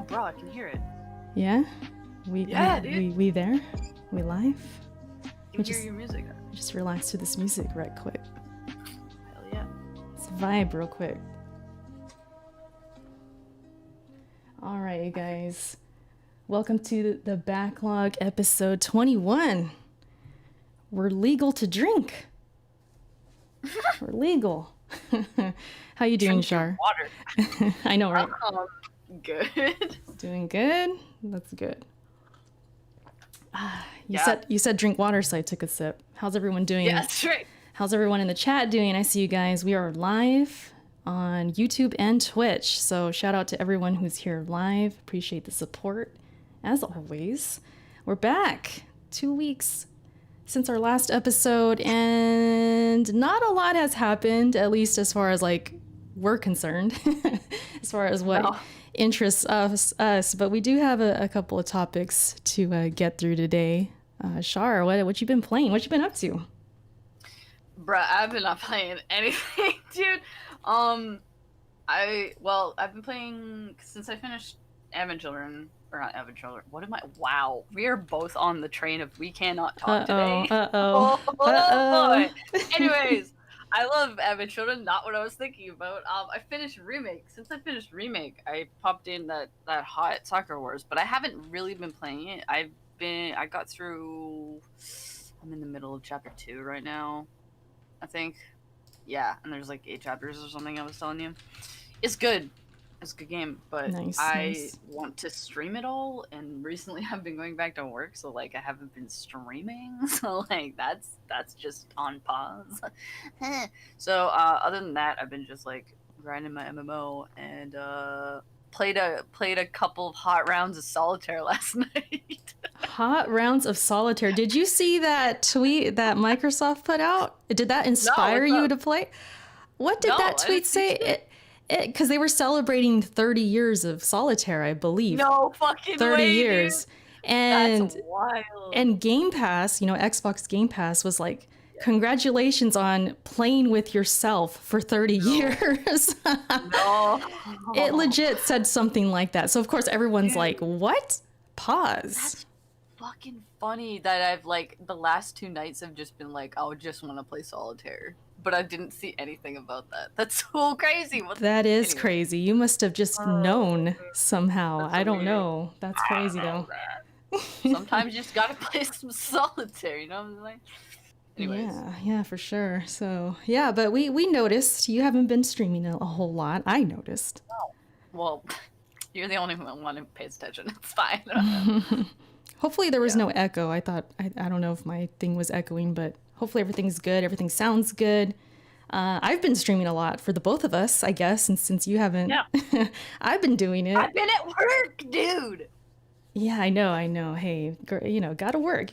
bro, I can hear it. Yeah? Dude. We there? We live? You hear your music. Just relax to this music right quick. Hell yeah. Let's vibe real quick. Alright, you guys. Welcome to the Backlog episode 21. We're legal to drink. We're legal. How you doing, Shar? Water. I know, right? Good. Doing good? That's good. You said drink water, so I took a sip. How's everyone doing? Yeah, that's right. How's everyone in the chat doing? I see you guys. We are live on YouTube and Twitch. So shout out to everyone who's here live. Appreciate the support. As always, we're back. 2 weeks since our last episode, and not a lot has happened, at least as far as like we're concerned, as far as what interests us. But we do have a couple of topics to get through today. Shar, what you been playing? What you been up to? Bruh, I've been not playing anything, dude. I've been playing since I finished Advent Children. Or not Advent Children. What am I? Wow. We are both on the train of we cannot talk today. Boy. Anyways, I love Advent Children. Not what I was thinking about. I finished Remake. Since I finished Remake, I popped in that hot Soccer Wars, but I haven't really been playing it. I got through. I'm in the middle of chapter 2 right now, I think. Yeah, and there's like 8 chapters or something I was telling you. It's good. It's a good game, but I want to stream it all, and recently I've been going back to work, so like I haven't been streaming, so like that's just on pause. So other than that, I've been just like grinding my MMO and played a couple of hot rounds of solitaire last night. Hot rounds of solitaire. Did you see that tweet that Microsoft put out? Did that inspire you to play? What did that tweet say? Because they were celebrating 30 years of solitaire, I believe. No fucking 30 way, years. Dude. And that's wild. And Game Pass, Xbox Game Pass was like, congratulations on playing with yourself for 30 years. No. It legit said something like that. So of course everyone's like, what? Pause. That's fucking funny that I've like the last 2 nights have just been like, I just want to play solitaire. But I didn't see anything about that. That's so crazy. That is crazy. You must have just known somehow. I don't know. That's crazy though. Sometimes you just gotta play some solitaire, you know what I'm saying? Anyways. Yeah, for sure. So yeah, but we noticed you haven't been streaming a whole lot. I noticed. Oh. Well, you're the only one who pays attention. It's fine. Hopefully there was no echo. I don't know if my thing was echoing, but hopefully everything's good. Everything sounds good. I've been streaming a lot for the both of us, I guess, and since you haven't, I've been doing it. I've been at work, dude. Yeah, I know. Hey, gotta work.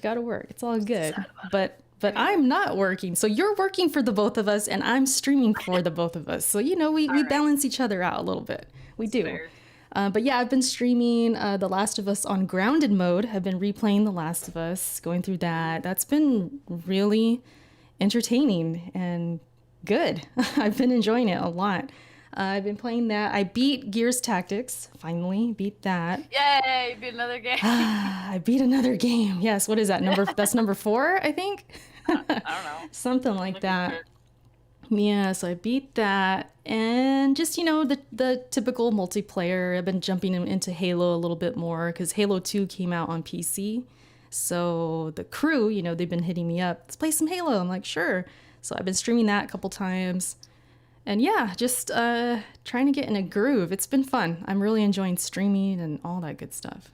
It's all good. But I'm not working. So you're working for the both of us, and I'm streaming for the both of us. So, we balance each other out a little bit. We do. Fair. But yeah, I've been streaming The Last of Us on grounded mode. I've been replaying The Last of Us, going through that. That's been really entertaining and good. I've been enjoying it a lot. I've been playing that. I beat Gears Tactics. Finally, beat that. Yay! Beat another game. I beat another game. Yes. What is that number? That's number 4, I think. I don't know. Something like that. Yeah, so I beat that, and just, the typical multiplayer. I've been jumping into Halo a little bit more, because Halo 2 came out on PC, so the crew, they've been hitting me up, let's play some Halo. I'm like, sure. So I've been streaming that a couple times, and yeah, just trying to get in a groove. It's been fun. I'm really enjoying streaming and all that good stuff.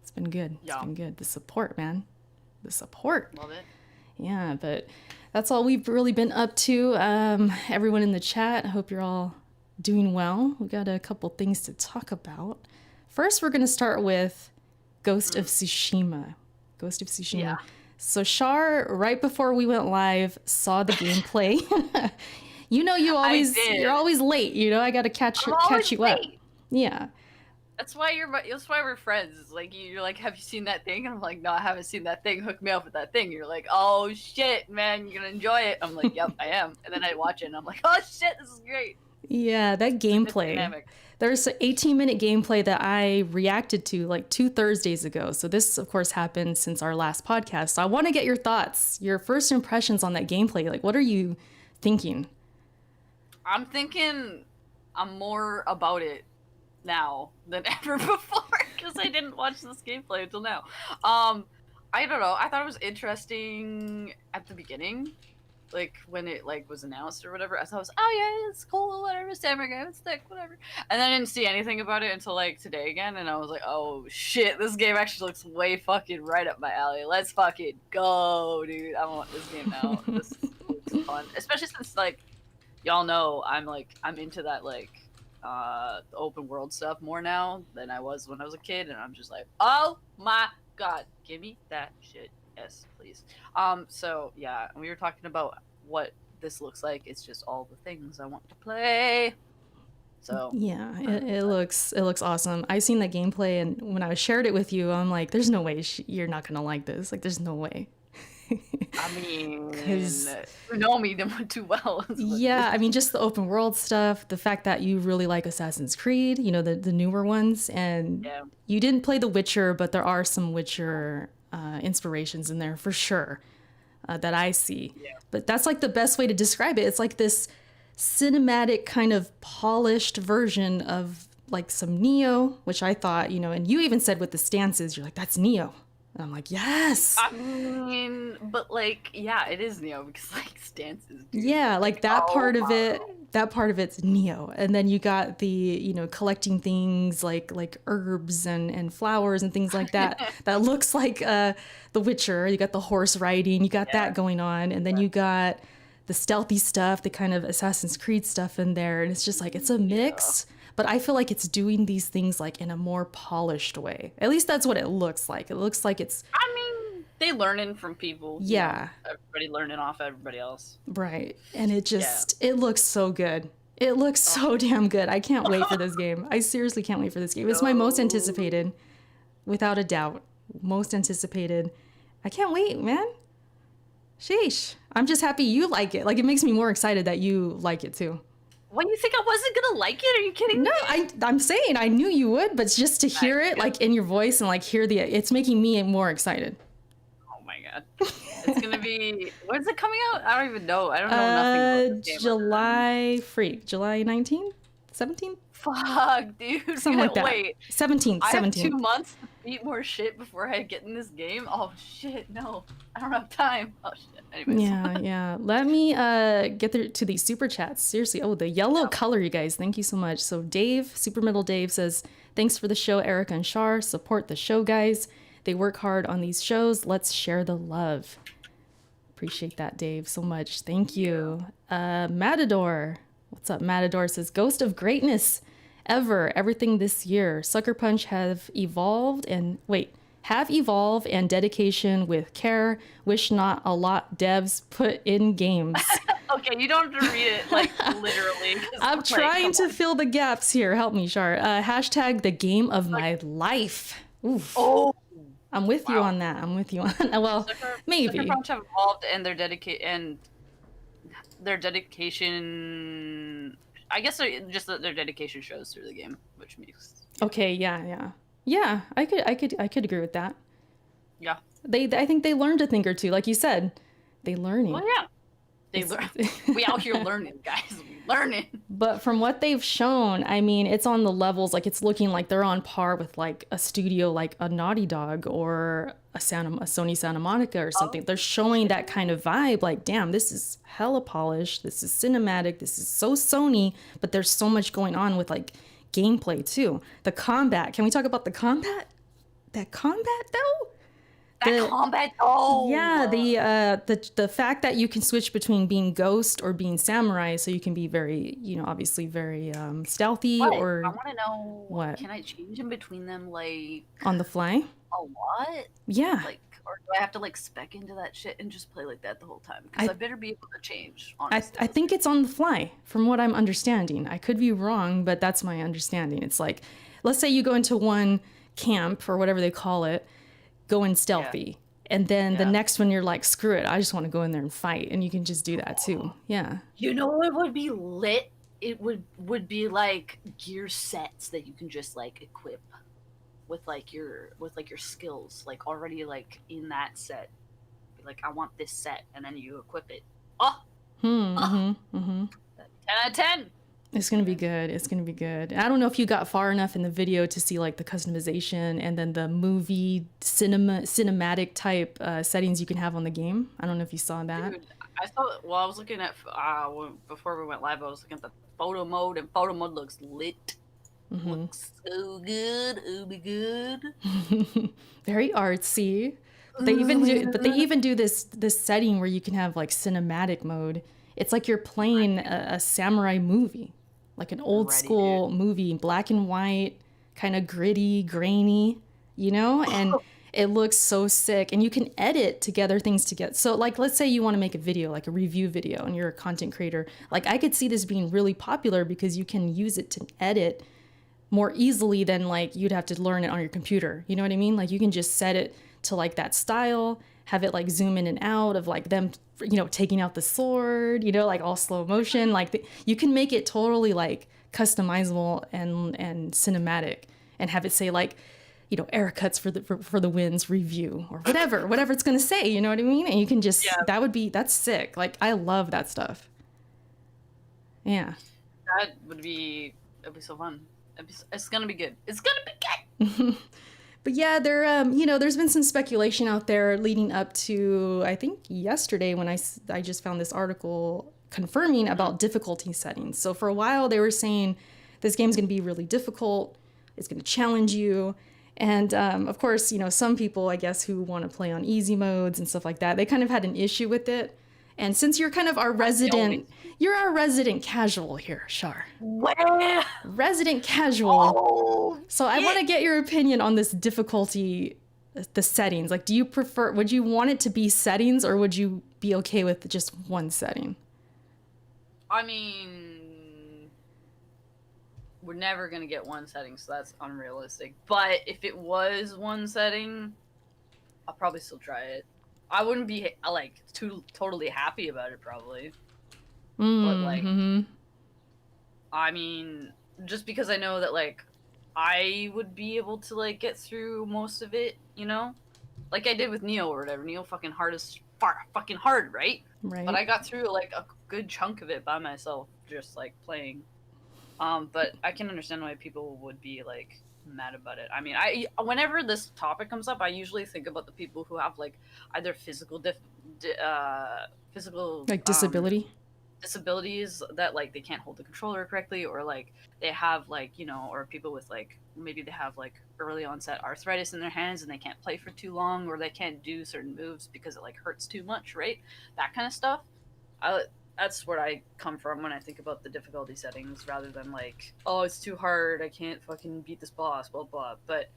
It's been good. It's been good. The support, man. The support. Love it. Yeah, but that's all we've really been up to. Everyone in the chat, I hope you're all doing well. We've got a couple things to talk about. First, we're going to start with Ghost of Tsushima. Yeah. So Shar, right before we went live, saw the gameplay. You're always late. I got to catch you up. Yeah. That's why we're friends. It's like you're like, have you seen that thing? And I'm like, no, I haven't seen that thing. Hook me up with that thing. You're like, oh shit, man, you're gonna enjoy it. I'm like, yep, I am. And then I watch it and I'm like, oh shit, this is great. Yeah, that gameplay. Dynamic. There's an 18-minute gameplay that I reacted to like 2 Thursdays ago. So this, of course, happened since our last podcast. So I want to get your thoughts, your first impressions on that gameplay. Like, what are you thinking? I'm thinking I'm more about it now than ever before because I didn't watch this gameplay until now. I don't know. I thought it was interesting at the beginning, like when it like was announced or whatever. I thought it was, oh yeah, it's cool, whatever, samurai game, it's thick, whatever. And then I didn't see anything about it until like today again, and I was like, oh shit, this game actually looks way fucking right up my alley. Let's fucking go, dude. I want this game now. This looks fun, especially since like y'all know I'm into that like the open world stuff more now than I was when I was a kid, and I'm just like, oh my god, give me that shit. Yes, please. So yeah, we were talking about what this looks like. It's just all the things I want to play. So yeah, it looks awesome. I seen that gameplay, and when I shared it with you, I'm like, there's no way you're not gonna like this. Like, there's no way. I mean, you know me too well. Yeah, I mean, just the open world stuff, the fact that you really like Assassin's Creed, you know, the newer ones, and you didn't play The Witcher, but there are some Witcher inspirations in there for sure that I see. Yeah. But that's like the best way to describe it. It's like this cinematic kind of polished version of like some Neo, which I thought, you know, and you even said with the stances, you're like, that's Neo. And I'm like, yes. I mean, but like, yeah, it is Neo because like stances. Dude. Yeah, like that part of it. That part of it's Neo, and then you got the, you know, collecting things like herbs and flowers and things like that. That looks like The Witcher. You got the horse riding. You got that going on, and then you got the stealthy stuff, the kind of Assassin's Creed stuff in there, and it's just like it's a mix. But I feel like it's doing these things like in a more polished way. At least that's what it looks like. It looks like it's... I mean, they learning from people. Yeah. You know, everybody learning off everybody else. Right. And it just, it looks so good. It looks so damn good. I can't wait for this game. I seriously can't wait for this game. It's my most anticipated, without a doubt. Most anticipated. I can't wait, man. Sheesh. I'm just happy you like it. Like, it makes me more excited that you like it too. What, you think I wasn't gonna like it? Are you kidding me? No, I'm saying I knew you would, but just to hear it like in your voice and like hear it's making me more excited. Oh my god. It's gonna be, when's it coming out? I don't even know. I don't know nothing about this game. July 19th? 17th? Fuck, dude. Something like that. Wait. 17th. I have 2 months to beat more shit before I get in this game? Oh shit, no. I don't have time. Oh shit. Anyways. Yeah. Let me get to these super chats. Seriously. Oh, the yellow color, you guys. Thank you so much. So Dave, Super Middle Dave says, thanks for the show, Erica and Shar. Support the show, guys. They work hard on these shows. Let's share the love. Appreciate that, Dave, so much. Thank you. Matador. What's up, Matador? Says, Ghost of Greatness ever. Everything this year. Sucker Punch have evolved and dedication with care. Wish not a lot devs put in games. Okay, you don't have to read it like literally. I'm trying to fill the gaps here. Help me, Shar. Hashtag the game of my life. Oof. Oh. I'm with you on that. Well, maybe. Sucker Punch have evolved and their dedication. I guess just their dedication shows through the game, which makes. Okay. Yeah. I could agree with that. Yeah. I think they learned a thing or two, like you said. They learning. Well, yeah. We out here learning, guys. We learning. But from what they've shown, I mean, it's on the levels, like it's looking like they're on par with like a studio like a Naughty Dog or a Sony Santa Monica or something. They're showing that kind of vibe, like, damn, this is hella polished, this is cinematic, this is so Sony, but there's so much going on with like gameplay too. The combat, can we talk about the combat? That combat though? Combat, oh yeah, the fact that you can switch between being ghost or being samurai, so you can be very, you know, obviously very stealthy. Or I want to know, what can I change in between them, like on the fly? A lot? Yeah. Like, or do I have to like spec into that shit and just play like that the whole time? Because I better be able to change. Honestly, I think it's on the fly, from what I'm understanding. I could be wrong, but that's my understanding. It's like, let's say you go into one camp or whatever they call it, going stealthy, and then the next one you're like, screw it, I just want to go in there and fight, and you can just do that too. Yeah. You know what would be lit? it would be like gear sets that you can just like equip with your skills like already like in that set. Be like, I want this set, and then you equip it. Oh, oh, 10 out of 10. It's gonna be good. It's gonna be good. I don't know if you got far enough in the video to see like the customization and then the movie cinematic type settings you can have on the game. I don't know if you saw that. Dude, I saw. Well, I was looking at before we went live. I was looking at the photo mode, and photo mode looks lit. Looks so good. Oh my god. Very artsy. But they even do this setting where you can have like cinematic mode. It's like you're playing a samurai movie, like an old school movie, black and white, kind of gritty, grainy, you know? And it looks so sick. And you can edit together things together. So like, let's say you want to make a video, like a review video, and you're a content creator. Like I could see this being really popular because you can use it to edit more easily than like you'd have to learn it on your computer. You know what I mean? Like you can just set it to like that style, have it like zoom in and out of like them, you know, taking out the sword, you know, like all slow motion. Like you can make it totally like customizable and cinematic, and have it say like, you know, air cuts for the wins review or whatever it's gonna say. You know what I mean? And you can just that's sick. Like I love that stuff. Yeah. It'd be so fun. It's gonna be good. It's gonna be good. But yeah, you know, there's been some speculation out there leading up to, I think yesterday when I just found this article confirming about difficulty settings. So for a while they were saying this game's going to be really difficult. It's going to challenge you. And of course, you know, some people, I guess, who want to play on easy modes and stuff like that, they kind of had an issue with it. And since you're kind of our resident, you're our resident casual here, Shar. Where? Resident casual. Oh, so I want to get your opinion on this difficulty, the settings. Like, would you want it to be settings, or would you be okay with just one setting? I mean, we're never going to get one setting, so that's unrealistic. But if it was one setting, I'll probably still try it. I wouldn't be like totally happy about it probably, but like, I mean, just because I know that like I would be able to like get through most of it, you know, like I did with Neo or whatever. Neo fucking fucking hard, right? Right. But I got through like a good chunk of it by myself, just like playing. But I can understand why people would be like mad about it. I mean, whenever this topic comes up, I usually think about the people who have like either physical like disabilities that like they can't hold the controller correctly, or like they have like, you know, or people with like maybe they have like early onset arthritis in their hands and they can't play for too long, or they can't do certain moves because it like hurts too much, right? That kind of stuff. That's where I come from when I think about the difficulty settings, rather than like, oh, it's too hard, I can't fucking beat this boss, blah blah. But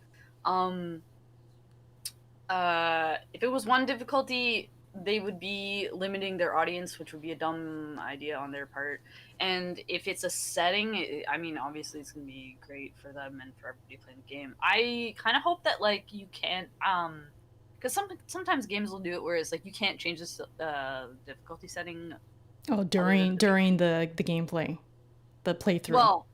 if it was one difficulty, they would be limiting their audience, which would be a dumb idea on their part. And if it's a setting, I mean, obviously it's gonna be great for them and for everybody playing the game. I kind of hope that like you can't because sometimes games will do it where it's like you can't change this difficulty setting. Oh, during the gameplay, the playthrough. Well,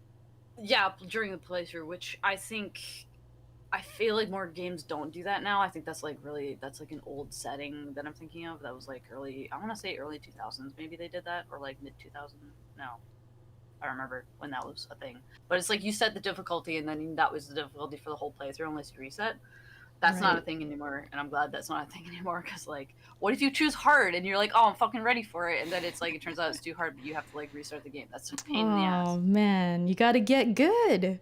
yeah, during the playthrough, which I feel like more games don't do that now. I think that's like an old setting that I'm thinking of. That was like I want to say early 2000s. Maybe they did that, or like mid 2000s. No, I don't remember when that was a thing. But it's like you set the difficulty, and then that was the difficulty for the whole playthrough unless you reset. That's not a thing anymore, and I'm glad that's not a thing anymore, because like, what if you choose hard and you're like, oh, I'm fucking ready for it, and then it's like it turns out it's too hard, but you have to like restart the game. That's a pain in the ass. Oh man, you gotta get good.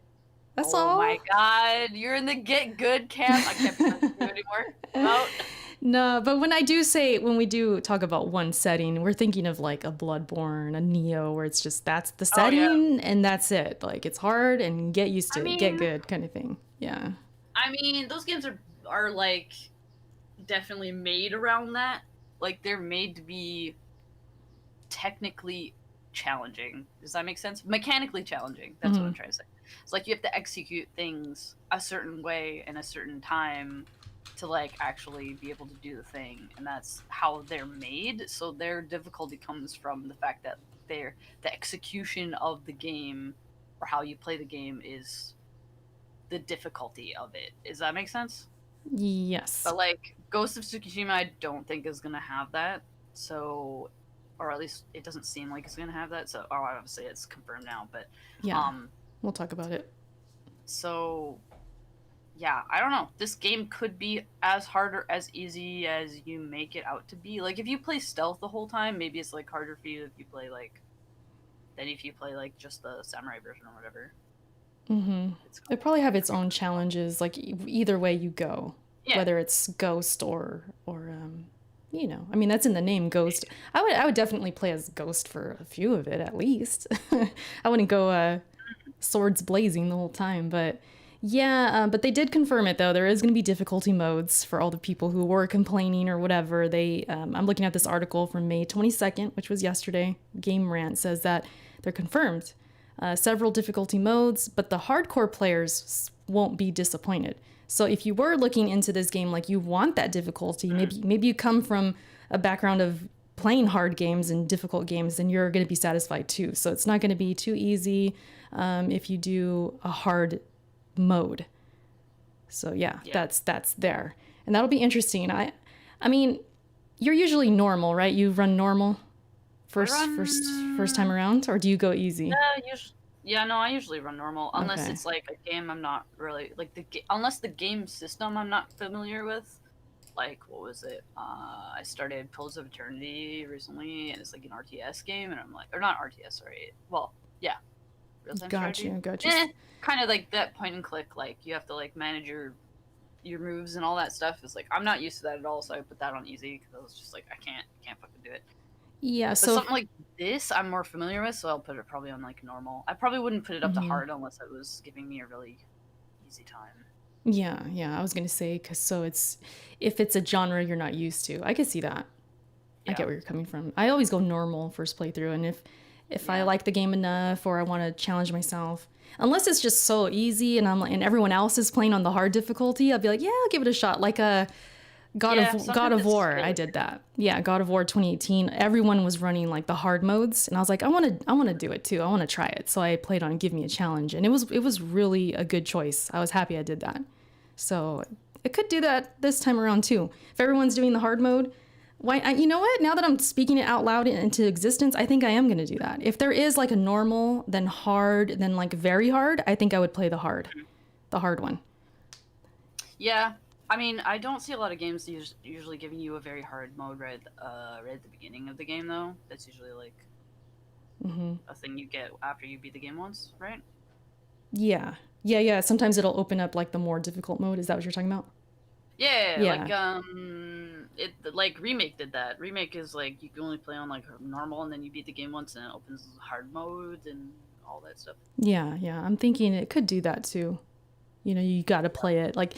That's all. Oh my god, you're in the get good camp. I can't pronounce you anymore. Well, no, but when we do talk about one setting, we're thinking of like a Bloodborne, a Neo, where it's just that's the setting and that's it. Like it's hard and get used to it, get good kind of thing. Yeah. I mean, those games are like definitely made around that. Like they're made to be technically challenging. Does that make sense? Mechanically challenging. That's what I'm trying to say. It's like you have to execute things a certain way in a certain time to like actually be able to do the thing, and that's how they're made. So their difficulty comes from the fact that the execution of the game or how you play the game is the difficulty of it. Does that make sense? Yes. But like Ghost of Tsushima, I don't think is gonna have that. So, or at least it doesn't seem like it's gonna have that. So, oh, obviously it's confirmed now. But, Yeah. We'll talk about it. So, yeah, I don't know. This game could be as hard or as easy as you make it out to be. Like if you play stealth the whole time, maybe it's like harder for you if you play like than if you play like just the samurai version or whatever. It probably have its own challenges, like either way you go, Yeah. whether it's Ghost or you know, I mean that's in the name, Ghost. I would definitely play as Ghost for a few of it at least. I wouldn't go swords blazing the whole time, but yeah, but they did confirm it though. There is going to be difficulty modes for all the people who were complaining or whatever. They, I'm looking at this article from May 22nd, which was yesterday. Game Rant says that they're confirmed. Several difficulty modes, but the hardcore players won't be disappointed. So if you were looking into this game like you want that difficulty, maybe you come from a background of playing hard games and difficult games, then you're going to be satisfied too. So it's not going to be too easy if you do a hard mode. So yeah, that's there, and that'll be interesting. I mean, you're usually normal, right? You run normal first time around, or do you go easy? No, I usually run normal unless it's like a game I'm not really like unless the game system I'm not familiar with. Like what was it? I started Pillars of Eternity recently, and it's like an RTS game, and I'm like, or not RTS, sorry. Well, yeah, real-time strategy. Got you. Kind of like that point and click. Like you have to like manage your moves and all that stuff. Is like I'm not used to that at all, so I put that on easy because I was just like I can't fucking do it. Yeah, But so something like this I'm more familiar with, so I'll put it probably on like normal. I probably wouldn't put it up to hard unless it was giving me a really easy time. yeah, I was gonna say because if it's a genre you're not used to, I could see that. I get where you're coming from. I always go normal first playthrough, and if I like the game enough or I want to challenge myself, unless it's just so easy and and everyone else is playing on the hard difficulty, I'll be like, yeah, I'll give it a shot. Like God of War, really I did that. Yeah, God of War 2018. Everyone was running like the hard modes, and I was like, I want to do it too. I want to try it. So I played on Give Me a Challenge, and it was really a good choice. I was happy I did that. So it could do that this time around too. If everyone's doing the hard mode, you know what? Now that I'm speaking it out loud into existence, I think I am going to do that. If there is like a normal, then hard, then like very hard, I think I would play the hard one. Yeah. I mean, I don't see a lot of games usually giving you a very hard mode right at the beginning of the game, though. That's usually like a thing you get after you beat the game once, right? Yeah. Sometimes it'll open up like the more difficult mode. Is that what you're talking about? Yeah. Like Remake did that. Remake is like you can only play on like normal, and then you beat the game once, and it opens hard mode and all that stuff. Yeah. I'm thinking it could do that too. You know, you got to play it. Like,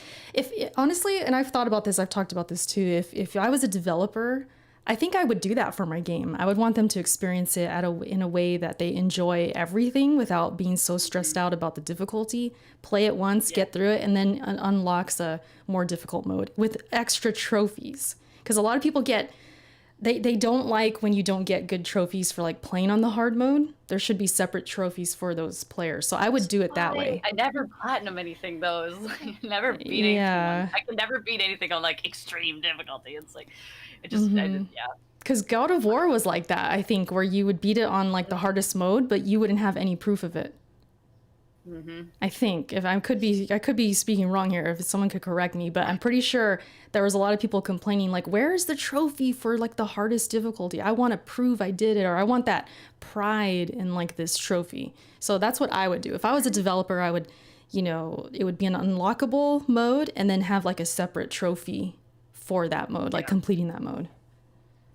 honestly, and I've thought about this, I've talked about this too. If I was a developer, I think I would do that for my game. I would want them to experience it in a way that they enjoy everything without being so stressed out about the difficulty. Play it once, get through it, and then unlocks a more difficult mode with extra trophies. Because a lot of people they don't like when you don't get good trophies for like playing on the hard mode. There should be separate trophies for those players. So I would do it that way. I never platinum anything though. It's like never beat anything. I can never beat anything on like extreme difficulty. It's like Because God of War was like that, I think, where you would beat it on like the hardest mode, but you wouldn't have any proof of it. I think if I could be speaking wrong here, if someone could correct me, but I'm pretty sure there was a lot of people complaining like, where's the trophy for like the hardest difficulty? I want to prove I did it, or I want that pride in like this trophy. So that's what I would do. If I was a developer, I would, it would be an unlockable mode and then have like a separate trophy for that mode, like completing that mode.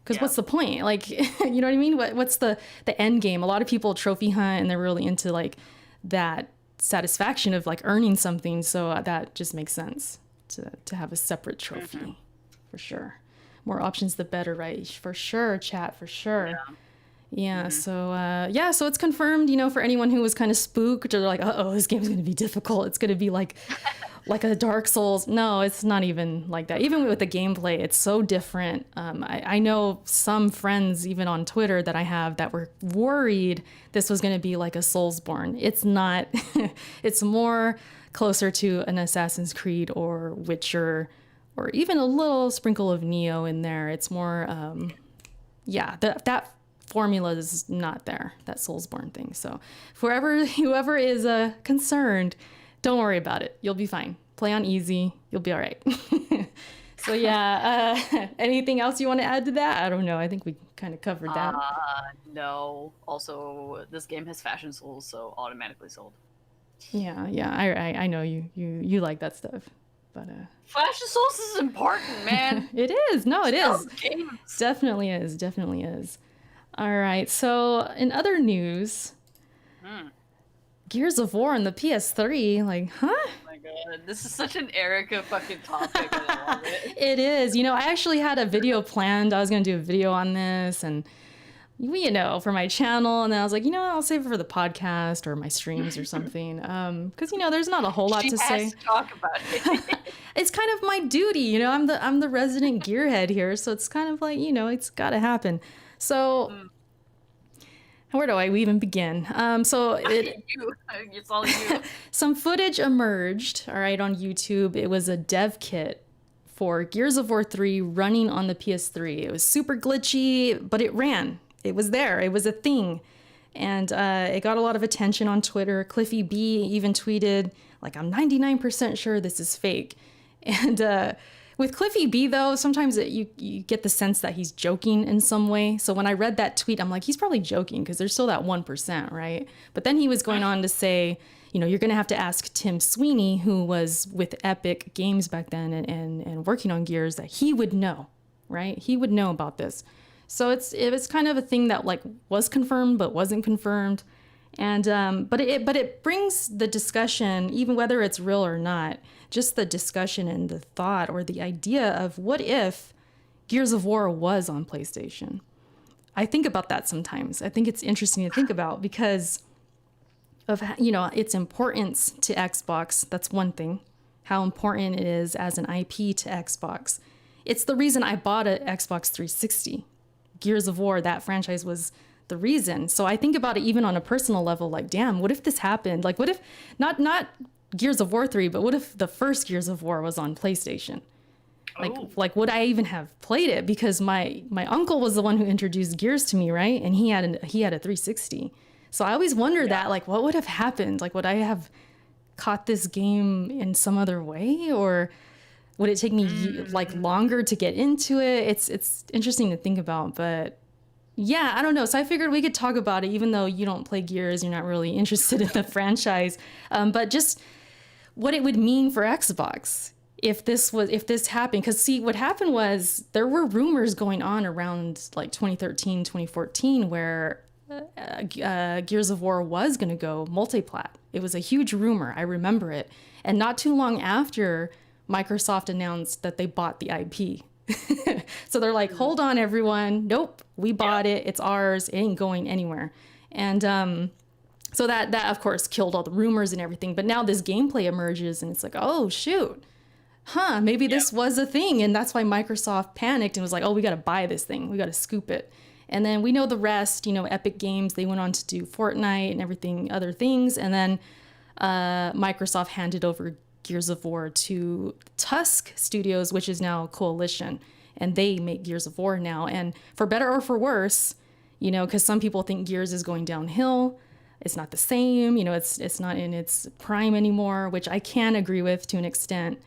Because what's the point? Like, you know what I mean? What's the end game? A lot of people trophy hunt and they're really into like that satisfaction of like earning something. So that just makes sense to have a separate trophy for sure. More options, the better, right? For sure, chat, for sure. Yeah, so so it's confirmed, for anyone who was kind of spooked or like, uh-oh, this game's gonna be difficult. It's gonna be like a Dark Souls. No, it's not even like that. Even with the gameplay, it's so different. I know some friends, even on Twitter, that I have that were worried this was gonna be like a Soulsborne. It's not. It's more closer to an Assassin's Creed or Witcher, or even a little sprinkle of Neo in there. It's more, that formula is not there, that Soulsborne thing. So whoever is concerned, don't worry about it. You'll be fine. Play on easy. You'll be all right. So anything else you want to add to that? I don't know. I think we kind of covered that. No. Also, this game has fashion souls, so automatically sold. Yeah. I know you like that stuff, but fashion souls is important, man. It is. No, it is. Games. Definitely is. All right. So in other news, Gears of War on the PS3, like, huh? Oh my god, this is such an Erica fucking topic, and I love it. It is. I actually had a video planned. I was going to do a video on this and, for my channel. And then I was like, I'll save it for the podcast or my streams or something. Because, there's not a whole lot to say. She has to talk about it. It's kind of my duty. I'm the resident gearhead here. So it's kind of like, it's got to happen. So where do I even begin? It's all you. Some footage emerged, all right, on YouTube. It was a dev kit for Gears of War 3 running on the PS3. It was super glitchy, but it ran. It was there. It was a thing. And it got a lot of attention on Twitter. Cliffy B even tweeted, like, I'm 99% sure this is fake. And with Cliffy B, though, sometimes you get the sense that he's joking in some way. So when I read that tweet, I'm like, he's probably joking because there's still that 1%, right? But then he was going on to say, you're going to have to ask Tim Sweeney, who was with Epic Games back then and working on Gears, that he would know, right? He would know about this. So it was kind of a thing that like was confirmed but wasn't confirmed. And but it brings the discussion, even whether it's real or not, just the discussion and the thought or the idea of what if Gears of War was on PlayStation. I think about that sometimes. I think it's interesting to think about because of its importance to Xbox. That's one thing. How important it is as an IP to Xbox. It's the reason I bought an Xbox 360. Gears of War, that franchise was the reason. So I think about it even on a personal level, like, damn, what if this happened? Like, what if not Gears of War 3, but what if the first Gears of War was on PlayStation? Like would I even have played it? Because my uncle was the one who introduced Gears to me, right? And he had a 360. So I always wonder that, like, what would have happened? Like, would I have caught this game in some other way, or would it take me like longer to get into it? It's interesting to think about, but yeah, I don't know. So I figured we could talk about it, even though you don't play Gears, you're not really interested in the franchise, but just what it would mean for Xbox if this happened. Because see, what happened was there were rumors going on around like 2013, 2014, where Gears of War was going to go multi-plat. It was a huge rumor. I remember it. And not too long after, Microsoft announced that they bought the IP. So they're like, hold on, everyone. Nope, we bought it. It's ours. It ain't going anywhere. And so that of course killed all the rumors and everything. But now this gameplay emerges and it's like, oh, shoot. Maybe this was a thing. And that's why Microsoft panicked and was like, oh, we got to buy this thing. We got to scoop it. And then we know the rest, Epic Games, they went on to do Fortnite and everything, other things. And then Microsoft handed over Gears of War to Tusk Studios, which is now Coalition. And they make Gears of War now. And for better or for worse, because some people think Gears is going downhill. It's not the same. It's not in its prime anymore, which I can agree with to an extent.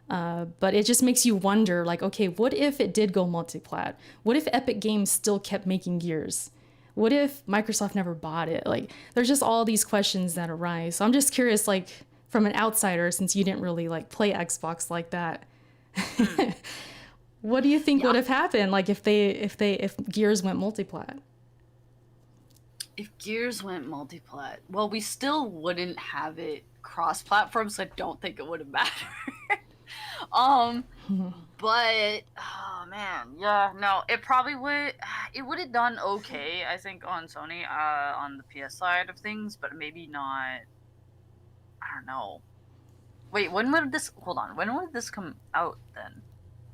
But it just makes you wonder, like, okay, what if it did go multi-plat? What if Epic Games still kept making Gears? What if Microsoft never bought it? Like, there's just all these questions that arise. So I'm just curious, like, from an outsider, since you didn't really like play Xbox like that, what do you think would have happened? Like, if Gears went multi-plat? If Gears went multi-plat, well, we still wouldn't have it cross-platform, so I don't think it would have mattered. But oh man, yeah, no, it probably would. it would have done okay, I think, on Sony, on the PS side of things, but maybe not. I don't know. Wait, when would this? Hold on. When would this come out then?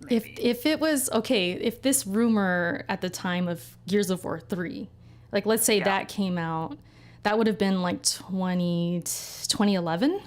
Maybe. If it was okay, if this rumor at the time of Gears of War 3, like let's say that came out, that would have been like 2011.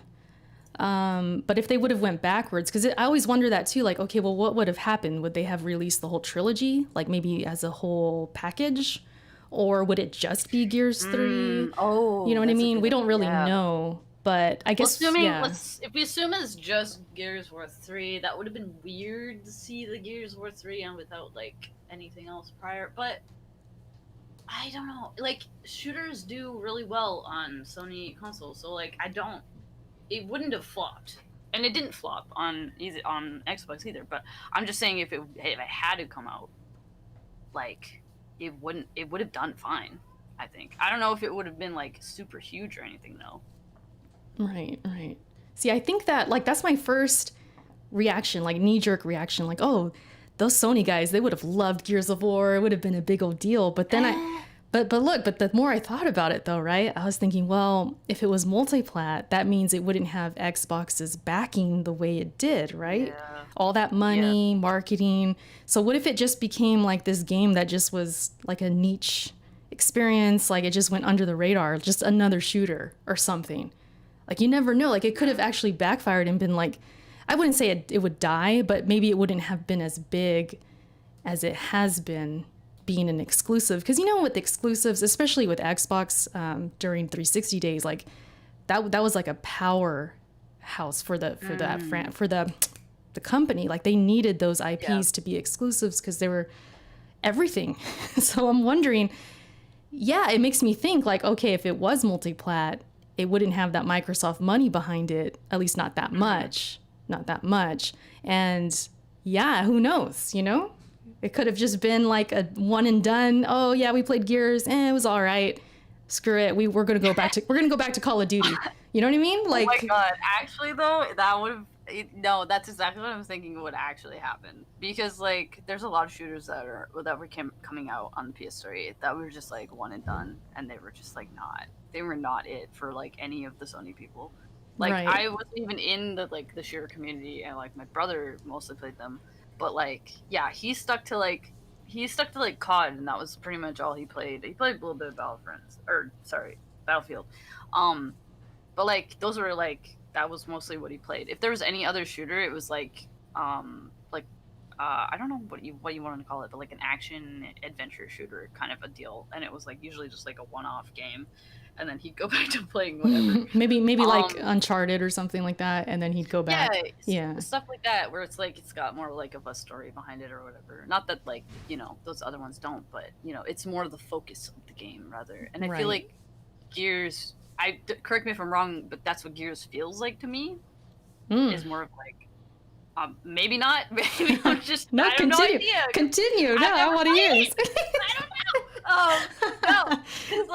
But if they would have went backwards, because I always wonder that too, like, okay, well, what would have happened? Would they have released the whole trilogy, like maybe as a whole package? Or would it just be Gears 3? Oh, you know what I mean? We don't really know. But I guess, if we assume it's just Gears War 3, that would have been weird to see the Gears War 3 and without, like, anything else prior. But, I don't know. Like, shooters do really well on Sony consoles, so, like, it wouldn't have flopped. And it didn't flop on Xbox either, but I'm just saying if it had to come out, like, it would have done fine, I think. I don't know if it would have been, like, super huge or anything, though. Right. See, I think that, like, that's my first reaction, like, knee-jerk reaction, like, oh, those Sony guys, they would have loved Gears of War. It would have been a big old deal. But then but the more I thought about it, though, right, I was thinking, well, if it was multiplat, that means it wouldn't have Xbox's backing the way it did, right? Yeah. All that money, marketing. So what if it just became, like, this game that just was, like, a niche experience, like, it just went under the radar, just another shooter or something? Like, you never know. Like, it could have actually backfired and been like, I wouldn't say it would die, but maybe it wouldn't have been as big as it has been being an exclusive. Because, you know, with exclusives, especially with Xbox during 360 days, like, that was like a powerhouse for the company. Like, they needed those IPs to be exclusives because they were everything. So I'm wondering, it makes me think, like, okay, if it was multiplat, it wouldn't have that Microsoft money behind it, at least not that much. And who knows, you know? It could have just been like a one and done. Oh yeah, we played Gears, it was all right. Screw it. We're gonna go back to Call of Duty. You know what I mean? Like, oh my god, actually though, that would have that's exactly what I was thinking would actually happen. Because, like, there's a lot of shooters that were coming out on the PS3 that were just like one and done, and they were just like they were not it for like any of the Sony people. Like, I wasn't even in the shooter community, and like my brother mostly played them, but like he stuck to COD, and that was pretty much all he played. He played a little bit of Battlefield, but like those were like that was mostly what he played. If there was any other shooter, it was like I don't know what you wanted to call it, but like an action adventure shooter kind of a deal, and it was like usually just like a one-off game, and then he'd go back to playing whatever. maybe like Uncharted or something like that, and then he'd go back. Stuff like that where it's like it's got more like of a story behind it or whatever. Not that, like, you know, those other ones don't, but you know, it's more the focus of the game rather. And I feel like Gears, correct me if I'm wrong, but that's what Gears feels like to me. Is more of like, maybe not. Maybe I'm just no. Continue. No, I want to use. I don't know. No, because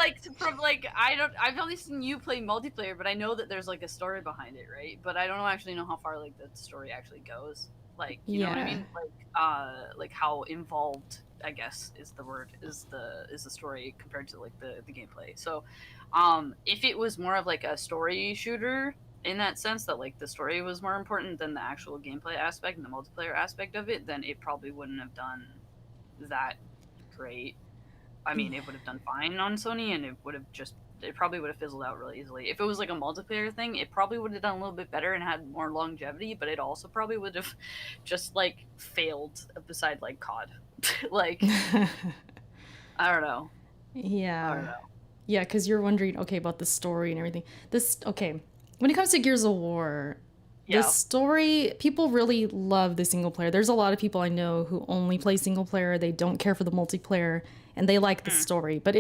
I've only seen you play multiplayer, but I know that there's like a story behind it, right? But I don't actually know how far like the story actually goes. Like, you know what I mean? Like how involved, I guess, is the word, is the story compared to like the gameplay. So, if it was more of like a story shooter, in that sense that like the story was more important than the actual gameplay aspect and the multiplayer aspect of it, then it probably wouldn't have done that great. I mean, it would have done fine on Sony, and it probably would have fizzled out really easily. If it was like a multiplayer thing, it probably would have done a little bit better and had more longevity, but it also probably would have just like failed beside like COD. Like, I don't know. Yeah, because you're wondering, okay, about the story and everything. When it comes to Gears of War, the story, people really love the single player. There's a lot of people I know who only play single player. They don't care for the multiplayer, and they like the story. But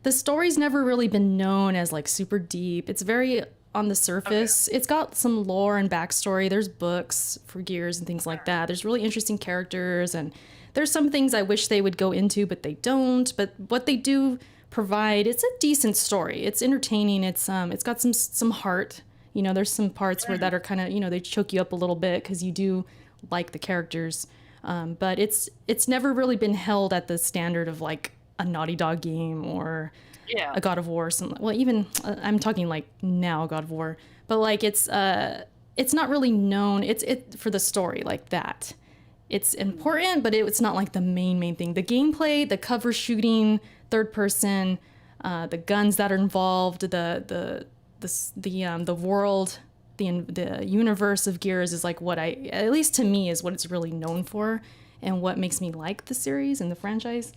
the story's never really been known as like super deep. It's very on the surface. Okay. It's got some lore and backstory. There's books for Gears and things like that. There's really interesting characters, and there's some things I wish they would go into, but they don't. But what they do provide, it's a decent story. It's entertaining. It's got some heart. You know, there's some parts where that are kind of, you know, they choke you up a little bit because you do like the characters. But it's never really been held at the standard of like a Naughty Dog game or Yeah. a God of War or something. Well, even I'm talking like now God of War, but like it's not really known. It's for the story like that. It's important, but it's not like the main thing. The gameplay, the cover shooting, third person, the guns that are involved, the world, the universe of Gears is like what at least to me, is what it's really known for, and what makes me like the series and the franchise.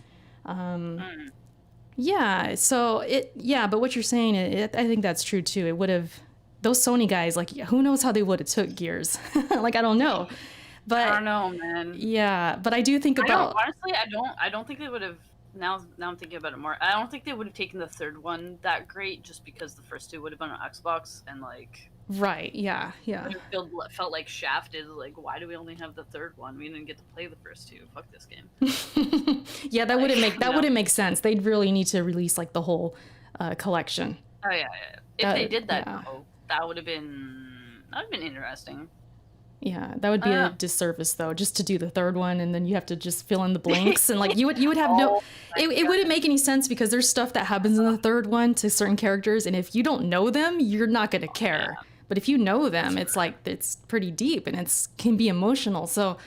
Yeah, so but what you're saying, I think that's true too. It would have, those Sony guys, like, who knows how they would have took Gears? Like, I don't know. But I don't know, man. Yeah, but I do think about. Honestly, I don't think they would have. Now I'm thinking about it more. I don't think they would have taken the third one that great, just because the first two would have been on Xbox, and like. Right. Yeah. Yeah. It felt like shafted. Like, why do we only have the third one? We didn't get to play the first two. Fuck this game. Yeah, that wouldn't make sense. They'd really need to release like the whole collection. Oh yeah. If they did that, though, that would have been interesting. Yeah, that would be a disservice though, just to do the third one and then you have to just fill in the blanks and like you would have it wouldn't make any sense, because there's stuff that happens in the third one to certain characters, and if you don't know them, you're not going to care. Yeah. But if you know them, it's like, it's pretty deep and can be emotional. So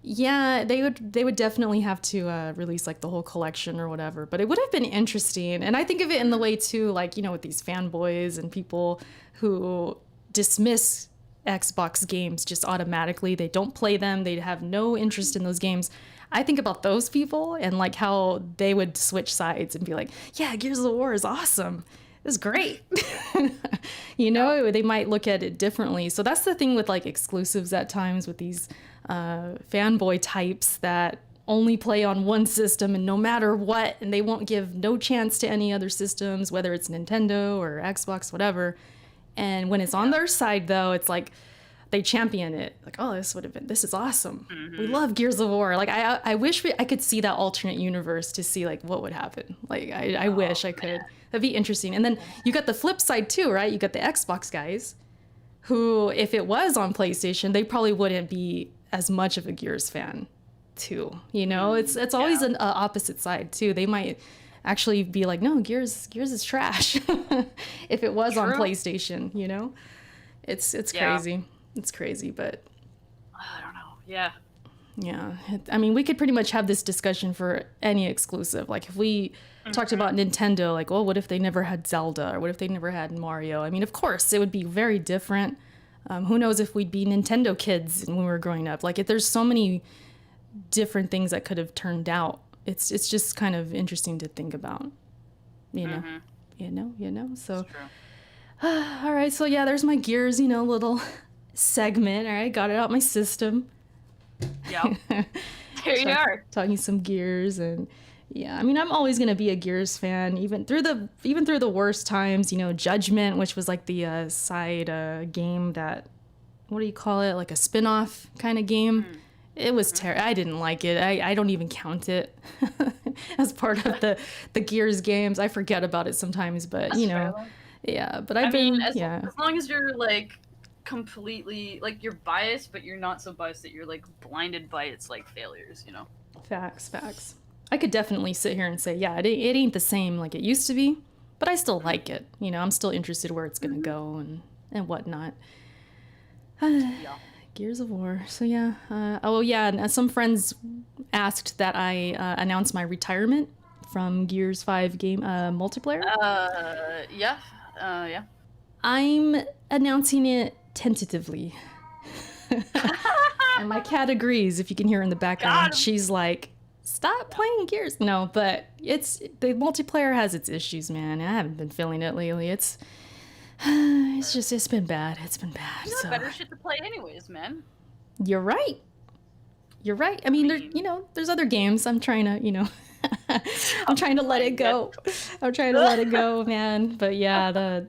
yeah, they would definitely have to release like the whole collection or whatever, but it would have been interesting. And I think of it in the way too, like, you know, with these fanboys and people who dismiss Xbox games just automatically. They don't play them. They have no interest in those games. I think about those people and like how they would switch sides and be like, yeah, Gears of War is awesome. It's great. You know, they might look at it differently. So that's the thing with like exclusives at times, with these fanboy types that only play on one system and no matter what, and they won't give no chance to any other systems, whether it's Nintendo or Xbox, whatever. And when it's on their side, though, it's like they champion it. Like, oh, this is awesome. Mm-hmm. We love Gears of War. Like, I wish I could see that alternate universe to see like what would happen. Like, I wish I could. That'd be interesting. And then you got the flip side too, right? You got the Xbox guys who, if it was on PlayStation, they probably wouldn't be as much of a Gears fan too. You know, it's always an opposite side too. They might actually be like, no, Gears is trash. If it was on PlayStation, you know, it's crazy. It's crazy, but I don't know. Yeah. I mean, we could pretty much have this discussion for any exclusive. Like if we talked about Nintendo, like, well, what if they never had Zelda, or what if they never had Mario? I mean, of course, it would be very different. Who knows if we'd be Nintendo kids when we were growing up? Like, if there's so many different things that could have turned out. It's just kind of interesting to think about, you know, you know. So, all right. So yeah, there's my Gears, you know, little segment. All right, got it out my system. Yeah. Here you are. Talking some Gears, and yeah, I mean, I'm always gonna be a Gears fan, even through the worst times. You know, Judgment, which was like the side game that, what do you call it? Like a spin-off kind of game. It was terrible. I didn't like it. I don't even count it as part of the Gears games. I forget about it sometimes, but you know, yeah. But I mean, as long as you're like completely like, you're biased, but you're not so biased that you're like blinded by its like failures, you know. Facts. I could definitely sit here and say, yeah, it ain't the same like it used to be, but I still like it. You know, I'm still interested where it's gonna go and whatnot. Yeah. Gears of War. So yeah. And some friends asked that I announce my retirement from Gears 5 game multiplayer. Yeah. I'm announcing it tentatively. And my cat agrees, if you can hear in the background. She's like, stop playing Gears. No, but the multiplayer has its issues, man. I haven't been feeling it lately. It's been bad. It's been bad. You have better shit to play anyways, man. You're right. I mean, there's other games. I'm trying to, I'm trying to let it go. I'm trying to let it go, man. But yeah,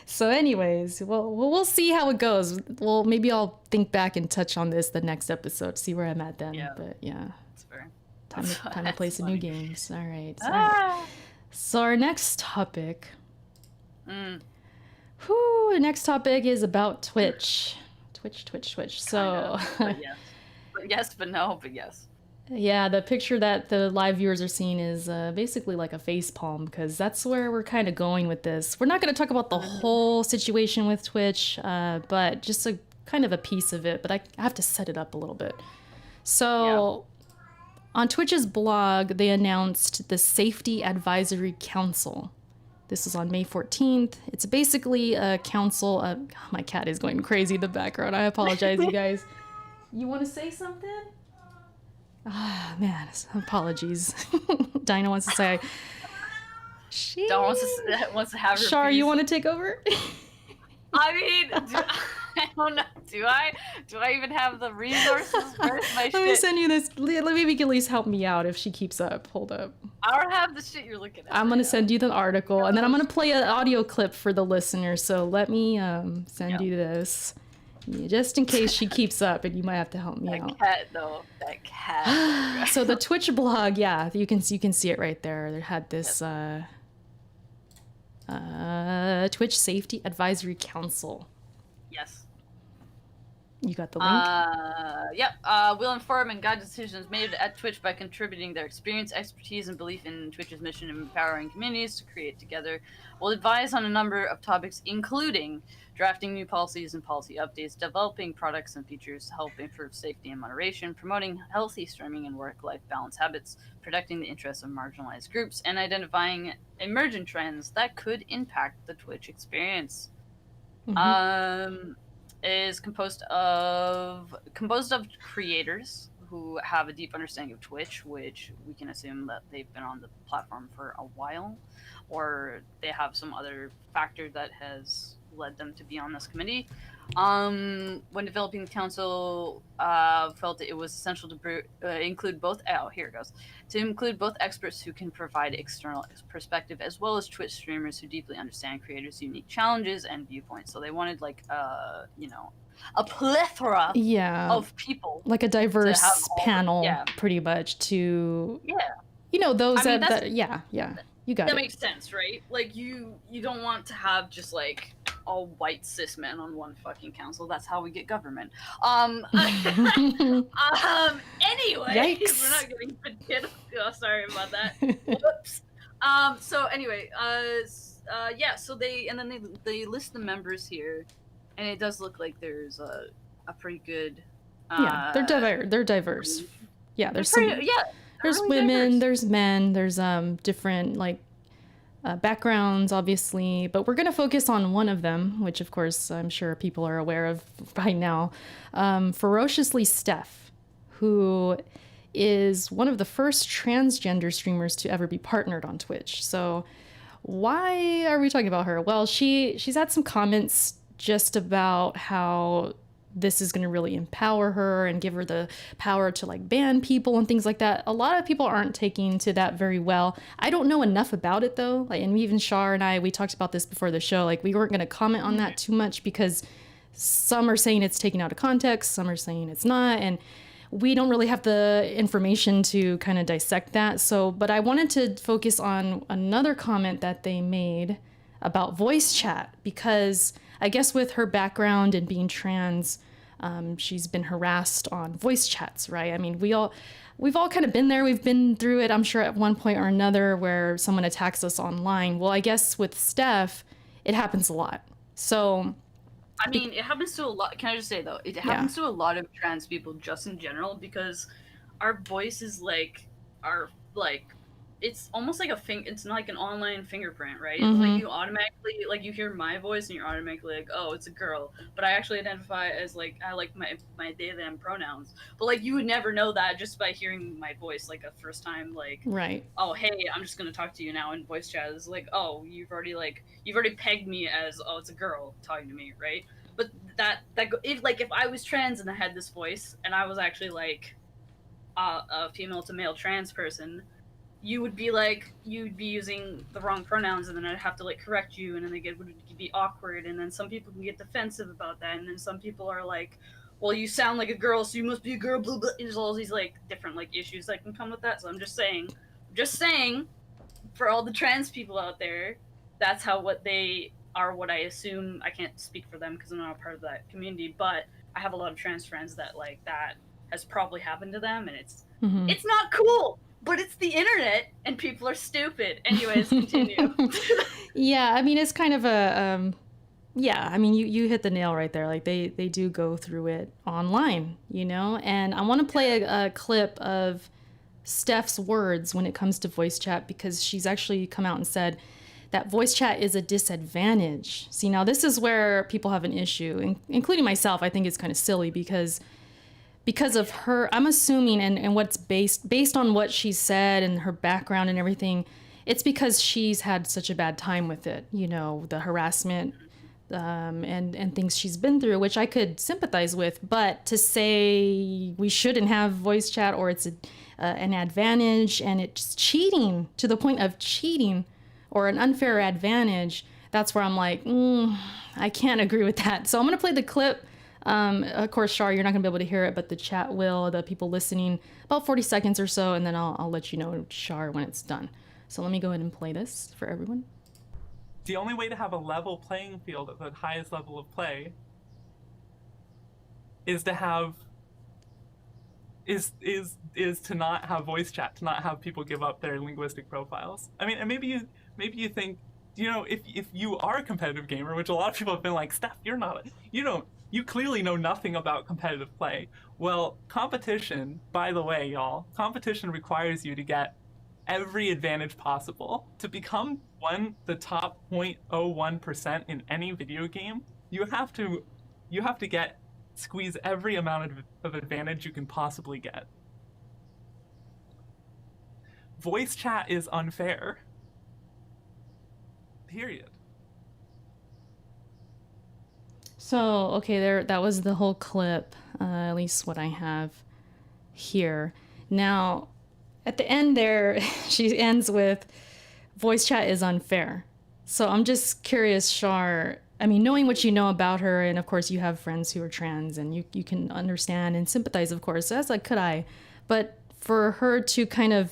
so anyways, well, we'll see how it goes. Well, maybe I'll think back and touch on this the next episode, see where I'm at then. Yeah. But yeah, that's fair. Time to play some new games. All right. So our next topic. Next topic is about Twitch. Twitch. So, yes. Yes, but no, but yes. Yeah, the picture that the live viewers are seeing is basically like a face palm because that's where we're kind of going with this. We're not going to talk about the whole situation with Twitch, but just a kind of a piece of it. But I have to set it up a little bit. Yeah. So on Twitch's blog, they announced the Safety Advisory Council. This was on May 14th. It's basically a council. My cat is going crazy in the background. I apologize, you guys. You want to say something? Ah, man, apologies. Dinah wants to say. She Dawn wants to have her Shar, piece. you want to take over? I mean, I don't know. Do I even have the resources? Where's my shit? Let me send you this. Maybe you can at least help me out if she keeps up. Hold up. I don't have the shit you're looking at. I'm gonna send you the article, and then I'm gonna play an audio clip for the listener. So let me send you this, just in case she keeps up, and you might have to help me out. Cat, though. That cat. So the Twitch blog, yeah, you can see it right there. They had this Twitch Safety Advisory Council. Yes. You got the link? Yep. Will inform and guide decisions made at Twitch by contributing their experience, expertise, and belief in Twitch's mission of empowering communities to create together. Will advise on a number of topics, including drafting new policies and policy updates, developing products and features to help improve safety and moderation, promoting healthy streaming and work-life balance habits, protecting the interests of marginalized groups, and identifying emergent trends that could impact the Twitch experience. Is composed of creators who have a deep understanding of Twitch, which we can assume that they've been on the platform for a while, or they have some other factor that has led them to be on this committee. When developing the council, felt that it was essential to include both. Oh, here it goes. To include both experts who can provide external perspective, as well as Twitch streamers who deeply understand creators' unique challenges and viewpoints. So they wanted like a plethora of people, like a diverse panel, pretty much to those that you got that it. Makes sense, right? Like you don't want to have just like all white cis men on one fucking council. That's how we get government. Anyway, Yikes. we're not getting kid. Oh, sorry about that. Whoops. So anyway, so they list the members here, and it does look like there's a pretty good. They're diverse. Yeah, there's there's really women, diverse. There's men, there's different backgrounds, obviously, but we're going to focus on one of them, which of course I'm sure people are aware of by now. Ferociously Steph, who is one of the first transgender streamers to ever be partnered on Twitch. So why are we talking about her? Well, she's had some comments just about how this is going to really empower her and give her the power to like ban people and things like that. A lot of people aren't taking to that very well. I don't know enough about it though. And even Shar and we talked about this before the show. Like we weren't going to comment on that too much because some are saying it's taken out of context. Some are saying it's not. And we don't really have the information to kind of dissect that. So, but I wanted to focus on another comment that they made about voice chat, because I guess with her background and being trans, she's been harassed on voice chats, right? I mean, we've all kind of been there. We've been through it, I'm sure, at one point or another where someone attacks us online. Well, I guess with Steph, it happens a lot. So, I mean, it happens to a lot. Can I just say, though, it happens to a lot of trans people just in general, because our voices, it's almost like it's not like an online fingerprint, right? Mm-hmm. Like you automatically, like you hear my voice and you're automatically like, oh, it's a girl. But I actually identify as like, I like my they, them pronouns. But like you would never know that just by hearing my voice, like a first time, like, right. Oh, hey, I'm just going to talk to you now in voice chat. It's like, oh, you've already pegged me as, oh, it's a girl talking to me, right? But if I was trans and I had this voice and I was actually like a female to male trans person, you'd be using the wrong pronouns, and then I'd have to like correct you, and then it would be awkward, and then some people can get defensive about that, and then some people are like, well, you sound like a girl, so you must be a girl, blah, blah. There's all these like different like issues that can come with that. So I'm just saying for all the trans people out there, that's what they are, what I assume. I can't speak for them because I'm not a part of that community, but I have a lot of trans friends that like that has probably happened to them, and it's not cool, but it's the internet, and people are stupid. Anyways, continue. Yeah, I mean, it's kind of a yeah, I mean, you hit the nail right there. Like they do go through it online, you know. And I want to play a clip of Steph's words when it comes to voice chat, because she's actually come out and said that voice chat is a disadvantage. See, now this is where people have an issue, including myself. I think it's kind of silly because of her, I'm assuming, and what's based on what she said and her background and everything, it's because she's had such a bad time with it, you know, the harassment and things she's been through, which I could sympathize with. But to say we shouldn't have voice chat, or it's an advantage and it's cheating to the point of cheating or an unfair advantage, that's where I'm like, I can't agree with that. So I'm going to play the clip. Of course, Shar, you're not gonna be able to hear it, but the chat will, the people listening, about 40 seconds or so, and then I'll let you know, Shar, when it's done. So let me go ahead and play this for everyone. The only way to have a level playing field at the highest level of play is to have is to not have voice chat, to not have people give up their linguistic profiles. I mean, and maybe you think, you know, if you are a competitive gamer, which a lot of people have been like, Steph, you clearly know nothing about competitive play. Well, competition, by the way, y'all, competition requires you to get every advantage possible. To become the top 0.01% in any video game, you have to squeeze every amount of advantage you can possibly get. Voice chat is unfair. Period. So, okay, that was the whole clip, at least what I have here. Now, at the end there, she ends with, voice chat is unfair. So I'm just curious, Shar, I mean, knowing what you know about her, and of course you have friends who are trans, and you can understand and sympathize, of course, as could I. But for her to kind of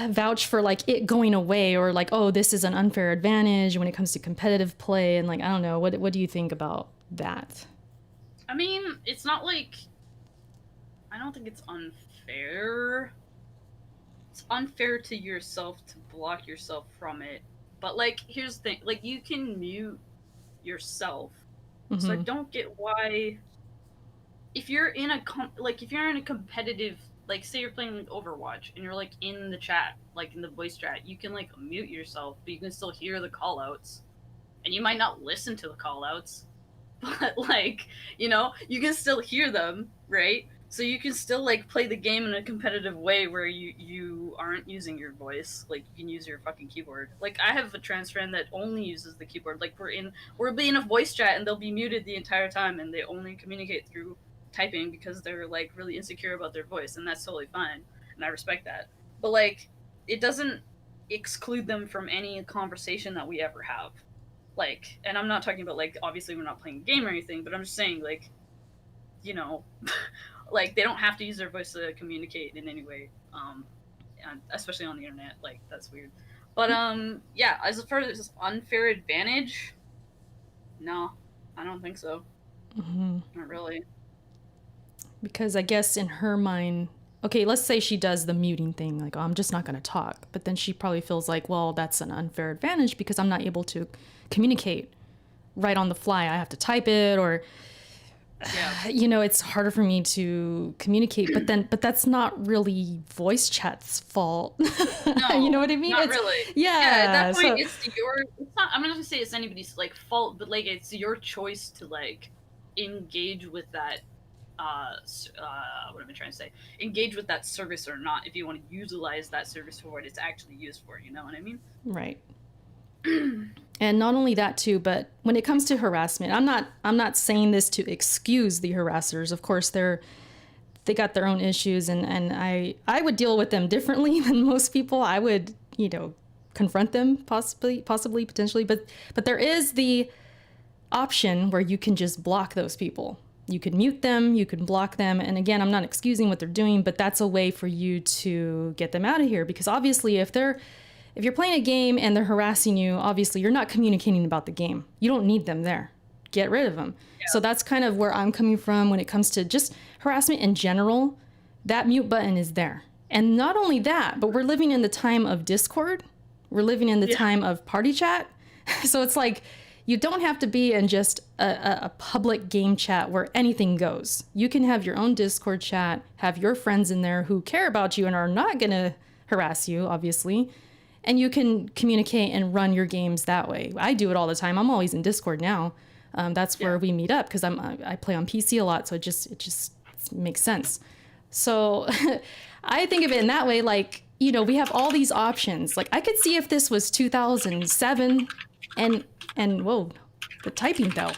vouch for like it going away, or like, oh, this is an unfair advantage when it comes to competitive play, and like, I don't know, what do you think about that? I mean, it's not like, I don't think it's unfair. It's unfair to yourself to block yourself from it. But like, here's the thing, like, you can mute yourself. So I don't get why, if you're in a competitive, like, say you're playing Overwatch and you're like in the chat, like in the voice chat, you can like mute yourself, but you can still hear the call outs. And you might not listen to the call outs, but like, you know, you can still hear them, right? So you can still like play the game in a competitive way where you aren't using your voice. Like, you can use your fucking keyboard. Like, I have a trans friend that only uses the keyboard. Like, we'll be in a voice chat and they'll be muted the entire time, and they only communicate through typing because they're like really insecure about their voice, and that's totally fine, and I respect that. But like, it doesn't exclude them from any conversation that we ever have. Like, and I'm not talking about like, obviously we're not playing a game or anything, but I'm just saying, like, you know, like, they don't have to use their voice to communicate in any way, and especially on the internet. Like, that's weird. But yeah, as far as this unfair advantage, no, I don't think so. Not really. Because I guess in her mind, okay, let's say she does the muting thing, like, oh, I'm just not going to talk. But then she probably feels like, well, that's an unfair advantage because I'm not able to communicate right on the fly. I have to type it, or, you know, it's harder for me to communicate. But that's not really voice chat's fault. No, you know what I mean? Not really. Yeah. At that point, it's not, I'm not going to say it's anybody's like fault, but like, it's your choice to like engage with that. What am I trying to say? Engage with that service or not, if you want to utilize that service for what it's actually used for, you know what I mean? Right. And not only that too, but when it comes to harassment, I'm not saying this to excuse the harassers. Of course, they got their own issues, and I would deal with them differently than most people. I would, you know, confront them possibly, potentially, but there is the option where you can just block those people. You could mute them, you can block them. And again, I'm not excusing what they're doing, but that's a way for you to get them out of here. Because obviously if you're playing a game and they're harassing you, obviously you're not communicating about the game. You don't need them there. get rid of them. So that's kind of where I'm coming from when it comes to just harassment in general. That mute button is there. And not only that, but we're living in the time of Discord. We're living in the time of party chat. So it's like, you don't have to be in just a public game chat where anything goes. You can have your own Discord chat, have your friends in there who care about you and are not going to harass you, obviously. And you can communicate and run your games that way. I do it all the time. I'm always in Discord now. That's where we meet up because I play on PC a lot, so it just makes sense. So I think of it in that way, like, you know, we have all these options. Like, I could see if this was 2007 and whoa, the typing though.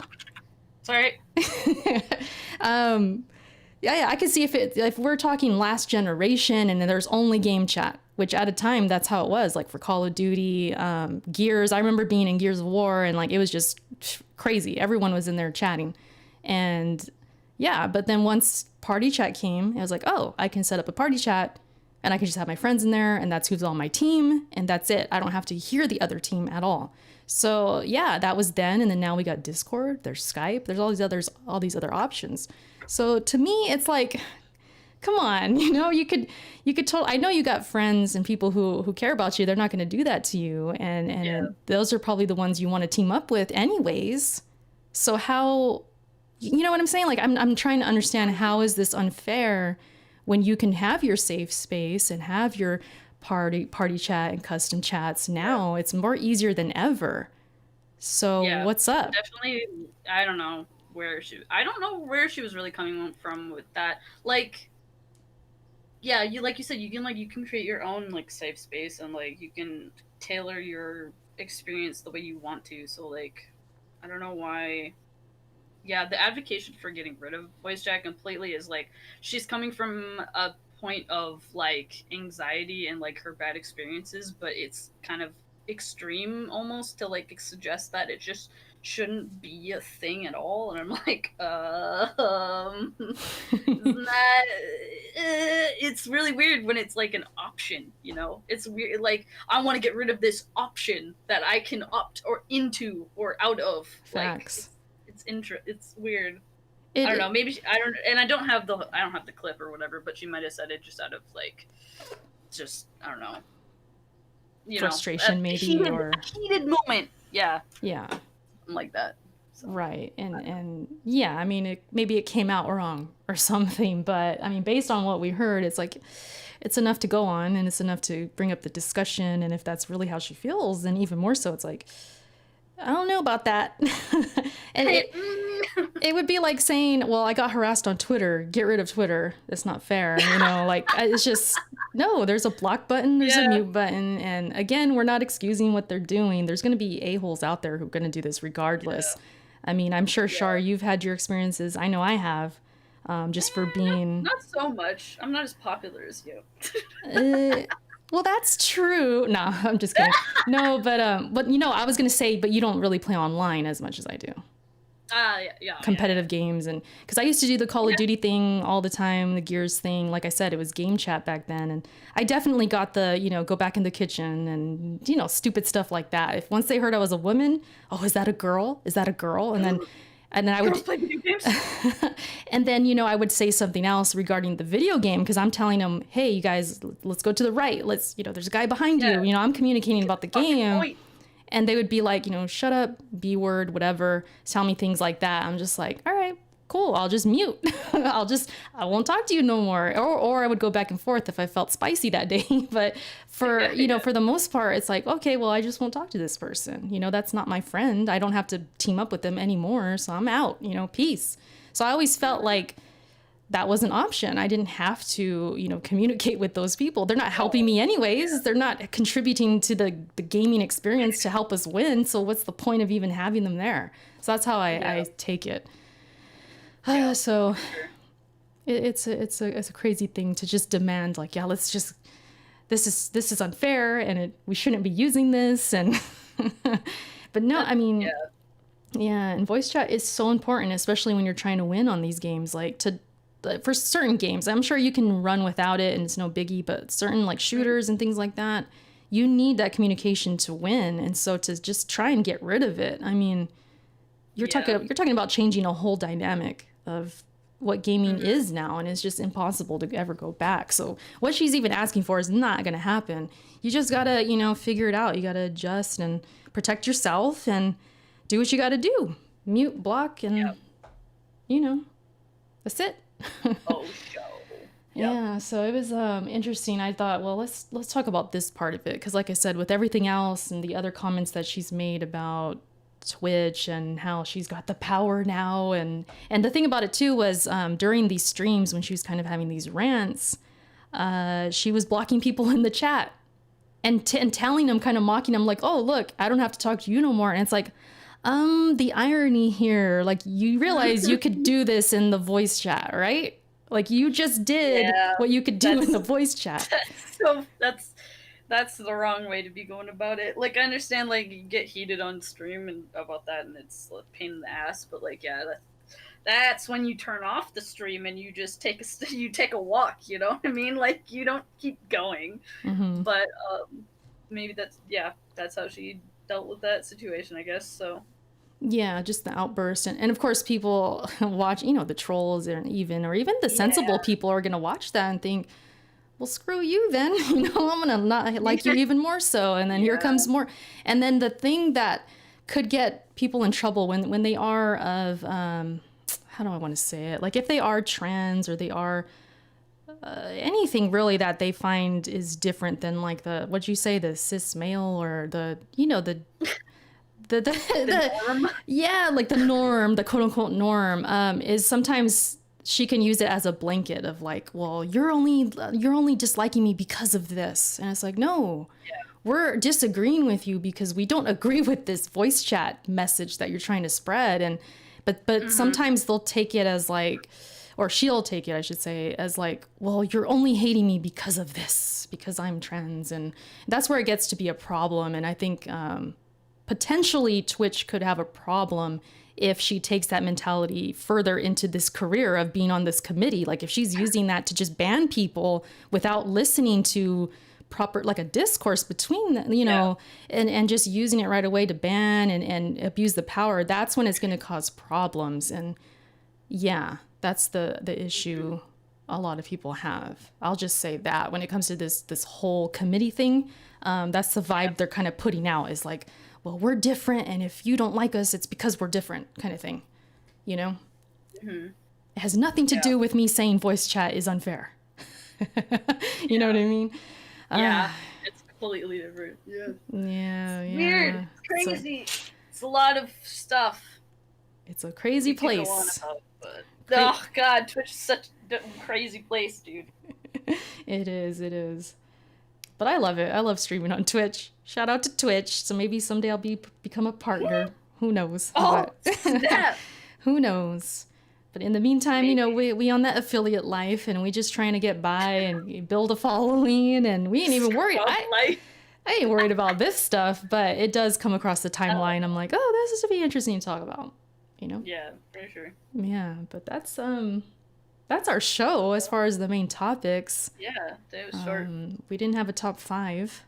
Sorry. Yeah, I could see if we're talking last generation and there's only game chat, which at a time that's how it was. Like for Call of Duty, Gears. I remember being in Gears of War and like it was just crazy. Everyone was in there chatting, and yeah. But then once party chat came, I was like, oh, I can set up a party chat, and I can just have my friends in there, and that's who's on my team, and that's it. I don't have to hear the other team at all. So yeah, that was then, and then now we got Discord. There's Skype. There's all these other options. So to me, it's like, come on, you know, you could I know you got friends and people who care about you. They're not going to do that to you. And those are probably the ones you want to team up with anyways. So how, you know what I'm saying? Like, I'm trying to understand, how is this unfair when you can have your safe space and have your party chat and custom chats now? It's more easier than ever. So what's up? Definitely, I don't know where she was really coming from with that. Like, yeah, like you said, you can create your own like safe space, and like you can tailor your experience the way you want to. So like, I don't know why. Yeah, the advocation for getting rid of voice chat completely is like, she's coming from a point of like anxiety and like her bad experiences, but it's kind of extreme almost to like suggest that it just shouldn't be a thing at all. And I'm like, isn't that it's really weird when it's like an option, you know? It's weird, like, I want to get rid of this option that I can opt or into or out of. Facts. Like, it's weird. I don't know, maybe I don't have the clip or whatever, but she might have said it just out of like, just, I don't know, frustration, maybe, or a heated moment. Yeah like that. So. Right. And yeah, I mean, maybe it came out wrong or something, but I mean, based on what we heard, it's like, it's enough to go on, and it's enough to bring up the discussion. And if that's really how she feels, then even more so, it's like, I don't know about that. And it would be like saying, well, I got harassed on Twitter, get rid of Twitter. That's not fair. You know, like, it's just, no, there's a block button, there's a mute button. And again, we're not excusing what they're doing. There's going to be a-holes out there who are going to do this regardless. I mean, I'm sure, Shar, you've had your experiences. I know I have, just for being... Not so much. I'm not as popular as you. Well, that's true. No, I'm just kidding. No, but you know, I was going to say, but you don't really play online as much as I do. Competitive games, and because I used to do the Call of Duty thing all the time, the Gears thing. Like I said, it was game chat back then, and I definitely got the, you know, go back in the kitchen and, you know, stupid stuff like that. If once they heard I was a woman, oh, is that a girl? Is that a girl? And then I would play video games. And then, you know, I would say something else regarding the video game, because I'm telling them, hey, you guys, let's go to the right. Let's, you know, there's a guy behind you. You know, I'm communicating about the game. And they would be like, you know, shut up, B word, whatever, tell me things like that. I'm just like, all right, cool. I'll just mute. I won't talk to you no more. Or I would go back and forth if I felt spicy that day. But for, you know, for the most part, it's like, okay, well, I just won't talk to this person. You know, that's not my friend. I don't have to team up with them anymore. So I'm out, you know, peace. So I always felt like that was an option. I didn't have to, you know, communicate with those people. They're not helping me anyways. They're not contributing to the gaming experience to help us win. So what's the point of even having them there? So that's how I take it. So it's a crazy thing to just demand, like, yeah, let's just, this is unfair, and we shouldn't be using this. And but no, I mean, and voice chat is so important, especially when you're trying to win on these games. Like, for certain games, I'm sure you can run without it and it's no biggie, but certain like shooters and things like that, you need that communication to win. And so to just try and get rid of it, I mean, you're talking about changing a whole dynamic of what gaming is now, and it's just impossible to ever go back. So what she's even asking for is not going to happen. You just got to, you know, figure it out. You got to adjust and protect yourself and do what you got to do. Mute, block, and you know, that's it. Oh, show. Yeah, so it was interesting. I thought, well, let's talk about this part of it, because like I said, with everything else and the other comments that she's made about Twitch and how she's got the power now, and the thing about it too was during these streams when she was kind of having these rants, she was blocking people in the chat and telling them, kind of mocking them, like, oh look, I don't have to talk to you no more. And it's like, the irony here, like, you realize you could do this in the voice chat, right? Like, you just did what you could do in the voice chat. So that's the wrong way to be going about it. Like, I understand, like, you get heated on stream and about that, and it's a pain in the ass. But like, yeah, that's when you turn off the stream and you just take a walk. You know what I mean? Like, you don't keep going. Mm-hmm. But maybe that's how she dealt with that situation, I guess. So. Yeah, just the outburst. And of course, people watch, you know, the trolls or even the sensible people are going to watch that and think, well, screw you then. You know, I'm going to not like you even more so. And then here comes more. And then the thing that could get people in trouble when they are of, how do I want to say it? Like, if they are trans or they are anything really that they find is different than, like, what'd you say, the cis male or the, you know, the norm? Yeah, like the norm, the quote unquote norm, is sometimes she can use it as a blanket of like, well, you're only disliking me because of this. And it's like, no, we're disagreeing with you because we don't agree with this voice chat message that you're trying to spread. But sometimes they'll take it as like, or she'll take it, I should say, as like, well, you're only hating me because of this, because I'm trans. And that's where it gets to be a problem. And I think, potentially Twitch could have a problem if she takes that mentality further into this career of being on this committee. Like, if she's using that to just ban people without listening to proper, like, a discourse between them, you know, and just using it right away to ban and abuse the power, that's when it's going to cause problems. And yeah, that's the issue a lot of people have. I'll just say that when it comes to this whole committee thing, that's the vibe they're kind of putting out, is like, well, we're different, and if you don't like us, it's because we're different, kind of thing, you know? It has nothing to do with me saying voice chat is unfair. You know what I mean? Yeah, it's completely different. Yeah. Yeah. Weird. It's crazy. It's a lot of stuff. It's a crazy place. Oh, God, Twitch is such a crazy place, dude. It is. But I love it. I love streaming on Twitch. Shout out to Twitch. So maybe someday I'll become a partner. Who knows? Oh, snap. Who knows? But in the meantime, you know, we on that affiliate life, and we just trying to get by and build a following, and we ain't even worried. I ain't worried about this stuff, but it does come across the timeline. I'm like, oh, this is to be interesting to talk about, you know? Yeah, for sure. Yeah, but that's our show as far as the main topics. Yeah, that was short. We didn't have a top 5.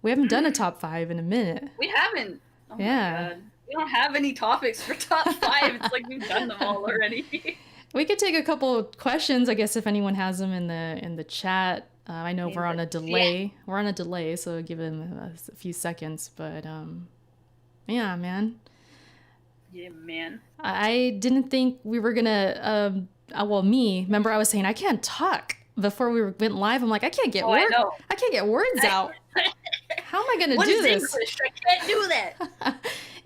We haven't done a top 5 in a minute. We haven't. Oh yeah. My God. We don't have any topics for top 5. It's like we've done them all already. We could take a couple questions, I guess, if anyone has them in the chat. I know we're on a delay. Yeah. We're on a delay, so give them a few seconds. But yeah, man. Yeah, man. I didn't think we were gonna. Remember I was saying I can't talk before we went live. I'm like, I can't get words. I can't get words out. How am I gonna do this? English? I can't do that.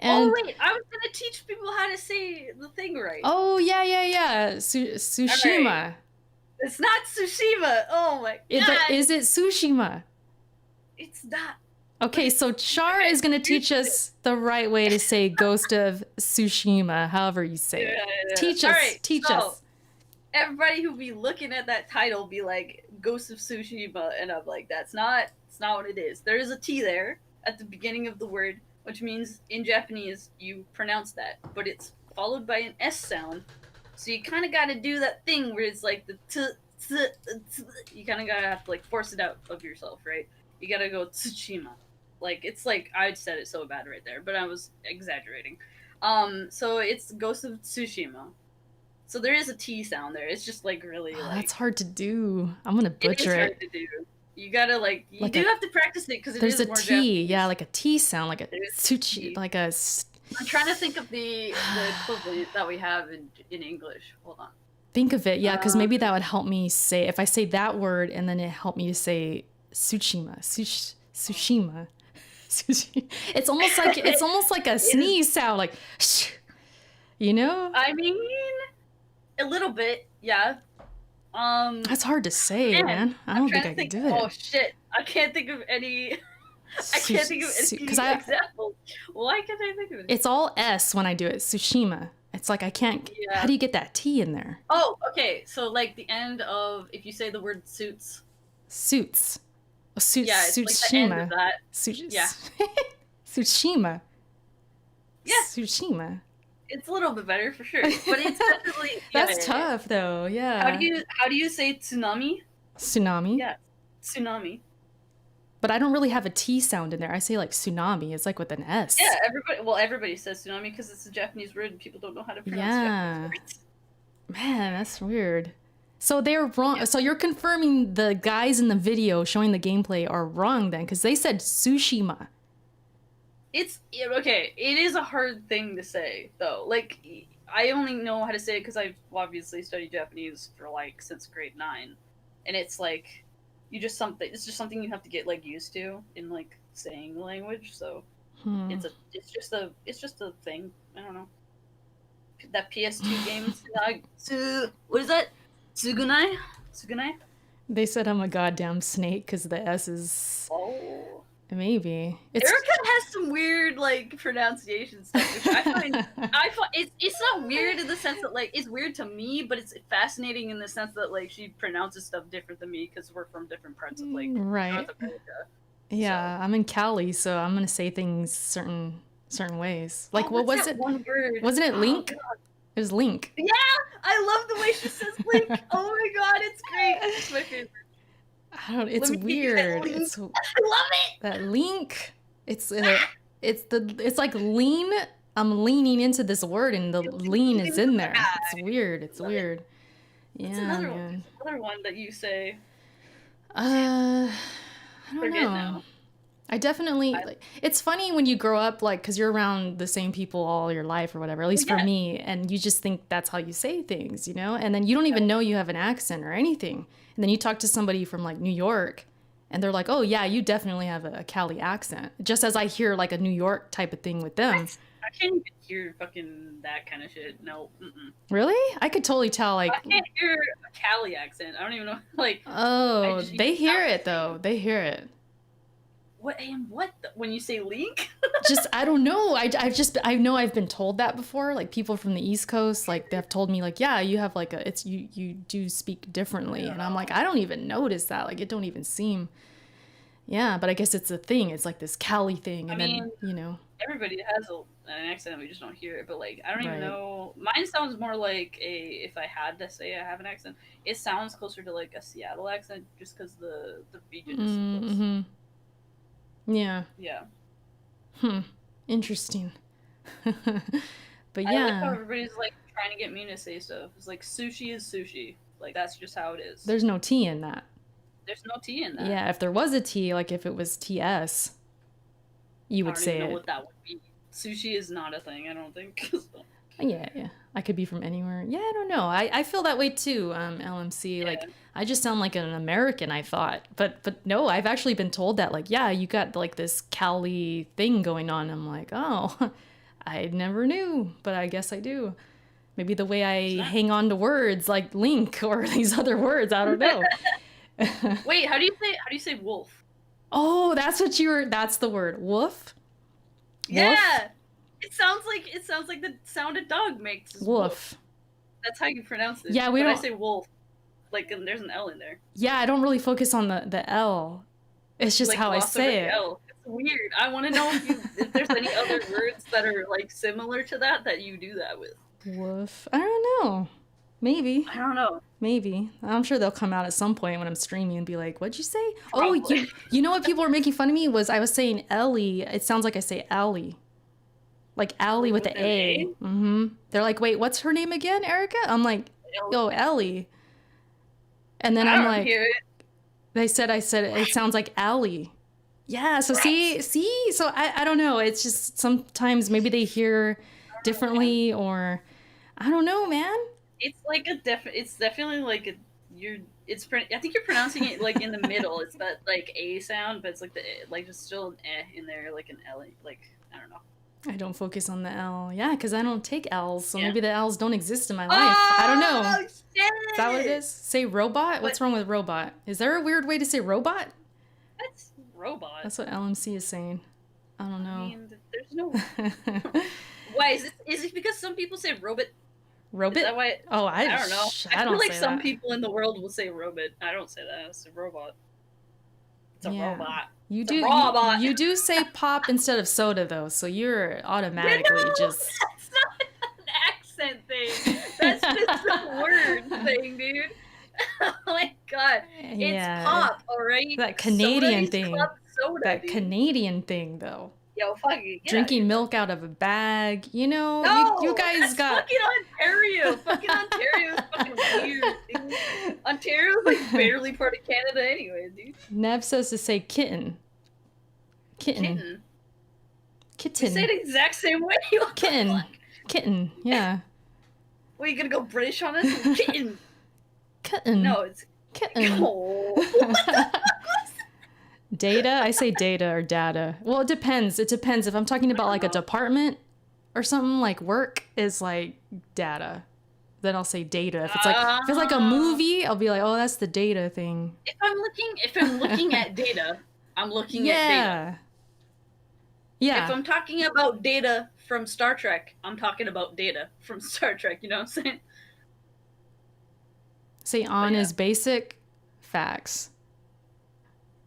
Oh wait, I was gonna teach people how to say the thing right. Oh yeah. Tsushima. Right. It's not Tsushima. Oh my God. Is it Tsushima? It's not. Okay, so Char is going to teach us the right way to say Ghost of Tsushima, however you say it. Yeah. Teach us. Everybody who be looking at that title be like, Ghost of Tsushima, and I'm like, it's not what it is. There is a T there at the beginning of the word, which means in Japanese you pronounce that, but it's followed by an S sound. So you kind of got to do that thing where it's like the you kind of got to have to like force it out of yourself, right? You got to go Tsushima. Like it's like I said it so bad right there, but I was exaggerating. So it's Ghost of Tsushima. So there is a T sound there. It's just like really Oh, like that's hard to do. I'm gonna it is butcher hard it. to do. You gotta like you Like do a- have to practice it because it There's is a more T, Japanese. yeah, like a T sound, like a There's a tsuchi, T. like a. I'm trying to think of the equivalent that we have in English. Hold on. Think of it, yeah, because maybe that would help me say if I say that word and then it helped me to say Tsushima, Tsushima. It's almost like a sneeze sound, like, you know. I mean, a little bit, yeah. That's hard to say, man. I don't think I can do it. Oh shit! I can't think of any. I can't think of any examples. Why can't I think of it? It's all S when I do it. Tsushima. It's like I can't. Yeah. How do you get that T in there? Oh, okay. So like the end of if you say the word suits. Suits. Oh, suits. Yeah, it's Tsushima. like the end of that. Yeah. Tsushima. Yeah. Tsushima. It's a little bit better for sure, but it's definitely That's tough though. Yeah. How do you say tsunami? Tsunami. Yeah, tsunami. But I don't really have a T sound in there. I say like tsunami. It's like with an S. Yeah, everybody says tsunami because it's a Japanese word and people don't know how to pronounce Japanese words. Man, that's weird. So they're wrong. Yeah. So you're confirming the guys in the video showing the gameplay are wrong then, because they said Tsushima. It's okay. It is a hard thing to say though. Like I only know how to say it because I've obviously studied Japanese for like since grade 9, and it's like it's just something you have to get like used to in like saying the language. So it's just a thing. I don't know. That PS2 game, what is that? Tsugunai? They said I'm a goddamn snake because the S is. Oh. Maybe. Erica has some weird like pronunciation stuff, which I find it's not weird in the sense that like it's weird to me, but it's fascinating in the sense that like she pronounces stuff different than me because we're from different parts of like North America. Yeah, so. I'm in Cali, so I'm gonna say things certain ways. Like what was it? One word. Wasn't it Link? It was Link. Yeah, I love the way she says Link. Oh my god, it's great. It's my favorite. I don't. It's weird. It's. I love it. That Link. It's like lean. I'm leaning into this word, and the lean is in there. It's weird. It's weird. Yeah, another one that you say. I don't know. Now. I definitely like. It's funny when you grow up, like, because you're around the same people all your life or whatever. At least for me, and you just think that's how you say things, you know. And then you don't even know you have an accent or anything. And then you talk to somebody from like New York, and they're like, "Oh yeah, you definitely have a Cali accent." Just as I hear like a New York type of thing with them. I can't even hear fucking that kind of shit. No. Mm-mm. Really? I could totally tell. Like, I can't hear a Cali accent. I don't even know. Like. Oh, they hear it though. They hear it. What when you say Link? Just I don't know. I know I've been told that before. Like people from the East Coast, like they've told me like, yeah, you have like you do speak differently, and I'm like, I don't even notice that. Like it don't even seem. Yeah, but I guess it's a thing. It's like this Cali thing, and then you know. Everybody has an accent. We just don't hear it. But like I don't even know. Mine sounds more like if I had to say I have an accent, it sounds closer to like a Seattle accent, just because the region is so close. Mm-hmm. Yeah. Yeah. Interesting. But yeah. I like how everybody's like trying to get me to say stuff. It's like sushi is sushi. Like that's just how it is. There's no T in that. There's no T in that. Yeah, if there was a T, like if it was TS, you would say it. I don't know what that would be. Sushi is not a thing, I don't think. Yeah. I could be from anywhere. Yeah, I don't know. I feel that way too, LMC. Yeah. Like I just sound like an American, I thought. But no, I've actually been told that like, yeah, you got like this Cali thing going on. I'm like, oh, I never knew, but I guess I do. Maybe the way I hang on to words like Link or these other words, I don't know. Wait, how do you say wolf? Oh, that's the word. Wolf? Yeah. Wolf? It sounds like the sound a dog makes. Wolf. That's how you pronounce it. Yeah, I say wolf. Like there's an L in there. Yeah, I don't really focus on the L. It's just like, how I say it. L. It's weird. I want to know if there's any other words that are like similar to that you do that with. Wolf. I don't know. Maybe. I don't know. Maybe. I'm sure they'll come out at some point when I'm streaming and be like, what'd you say? Oh, Probably. you know what people were making fun of me was I was saying Ellie. It sounds like I say Allie. Like Allie with the A. Mm-hmm. They're like, wait, what's her name again, Erica? I'm like, yo, Ellie. And then I'm like, hear it. I said, it sounds like Allie. Yeah, so see, so I don't know. It's just sometimes maybe they hear differently or I don't know, man. It's like it's definitely like I think you're pronouncing it like in the middle. It's that like A sound, but it's like like just still an in there, like an L, like I don't know. I don't focus on the L. Yeah, because I don't take L's, so Yeah. maybe the L's don't exist in my life. I don't know. Oh, shit! Is that what it is? Say robot? What's wrong with robot? Is there a weird way to say robot? That's robot. That's what LMC is saying. I don't know. I mean, there's no. Why is it because some people say robot? Robot? Is that why? Oh, I don't know. I feel don't like say some that. people in the world will say robot. I don't say that. It's a robot. It's a Yeah. robot. You It's a do robot. you do say pop instead of soda though, so you're automatically just That's not an accent thing. That's just a word thing, dude. Oh my god. It's yeah. pop, alright? That Canadian Soda is thing. club soda, That dude. Canadian thing though. Yo, fuck it. Drinking milk out of a bag, you know, No, you guys that's got fucking Ontario. Fucking Ontario is fucking weird, dude. Ontario's like barely part of Canada anyway, dude. Nev says to say kitten. Kitten. Kitten. Kitten. You say it the exact same way. What the Kitten. fuck? Kitten. Yeah. What, you gonna go British on us? Kitten. Kitten. No, it's Kitten. oh. Data? I say data or data. Well, it depends. It depends. If I'm talking about like a department or something, like work is like data. Then I'll say data. If it's like a movie, I'll be like, oh, that's the data thing. If I'm looking at data, I'm looking at data. Yeah. If I'm talking about data from Star Trek, I'm talking about data from Star Trek. You know what I'm saying? Say on yeah. is basic. Facts.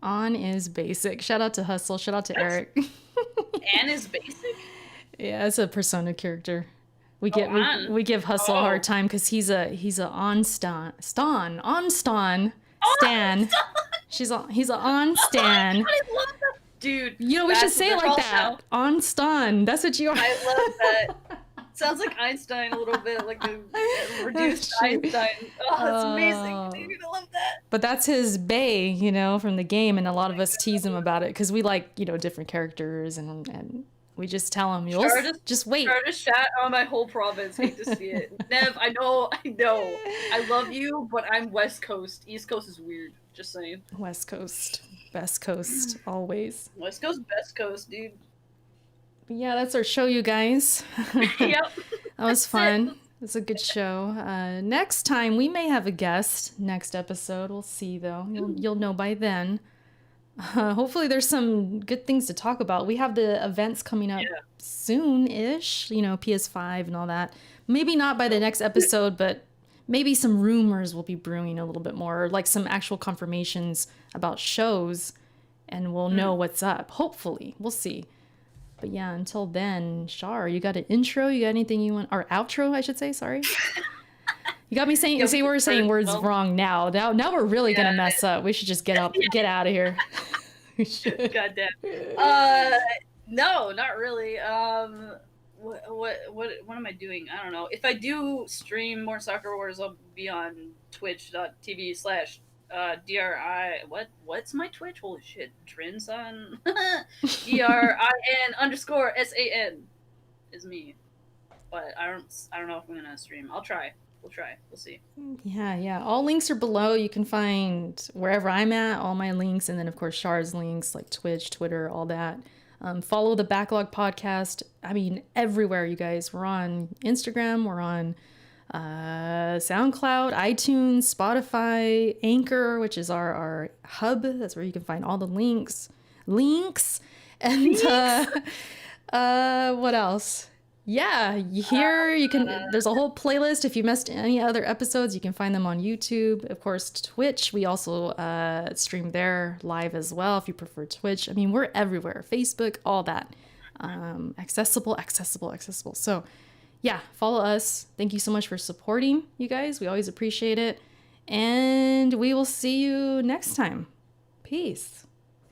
On is basic. Shout out to Hustle. Shout out to Eric. Anne is basic? Yeah, it's a Persona character. We Anne. give Hustle a hard time because he's a Stan. He's a on Stan. I love that. Dude. You know, we should say it like that. On Stan. That's what you are. I love that. Sounds like Einstein a little bit, like a reduced Einstein. Oh, that's amazing, dude. I love that. But that's his bae, you know, from the game, and a lot of us tease him about it because we like, you know, different characters, and we just tell him, you'll just wait. Start a chat on my whole province. Hate to see it. Nev, I know. I love you, but I'm West Coast. East Coast is weird. Just saying. West Coast, best coast, always. West Coast, best coast, dude. Yeah, that's our show, you guys. Yep. That was fun. It's a good show. Next time we may have a guest. Next episode, we'll see though. You'll know by then. Hopefully, there's some good things to talk about. We have the events coming up soon-ish. You know, PS5 and all that. Maybe not by the next episode, but maybe some rumors will be brewing a little bit more, or like some actual confirmations about shows, and we'll know what's up. Hopefully, we'll see. But yeah, until then, Shar, you got an intro? You got anything you want? Or outro, I should say, sorry. You got me saying, we're saying words wrong now. Now we're really going to mess up. We should just get out of here. Goddamn. No, not really. What am I doing? I don't know. If I do stream more Soccer Wars, I'll be on twitch.tv/DRI. What's my Twitch? Holy shit. Drinson. DRIN_SAN is me. But I don't know if I'm gonna stream. I'll try. We'll try. We'll see. Yeah. All links are below. You can find wherever I'm at, all my links, and then of course Shar's links like Twitch, Twitter, all that. Follow the Backlog podcast. I mean, everywhere, you guys. We're on Instagram. We're on SoundCloud, iTunes, Spotify, Anchor, which is our hub. That's where you can find all the links. And what else? Yeah, here you can. There's a whole playlist. If you missed any other episodes, you can find them on YouTube. Of course, Twitch. We also stream there live as well if you prefer Twitch. I mean, we're everywhere. Facebook, all that. Accessible. So, yeah, follow us. Thank you so much for supporting, you guys. We always appreciate it. And we will see you next time. Peace.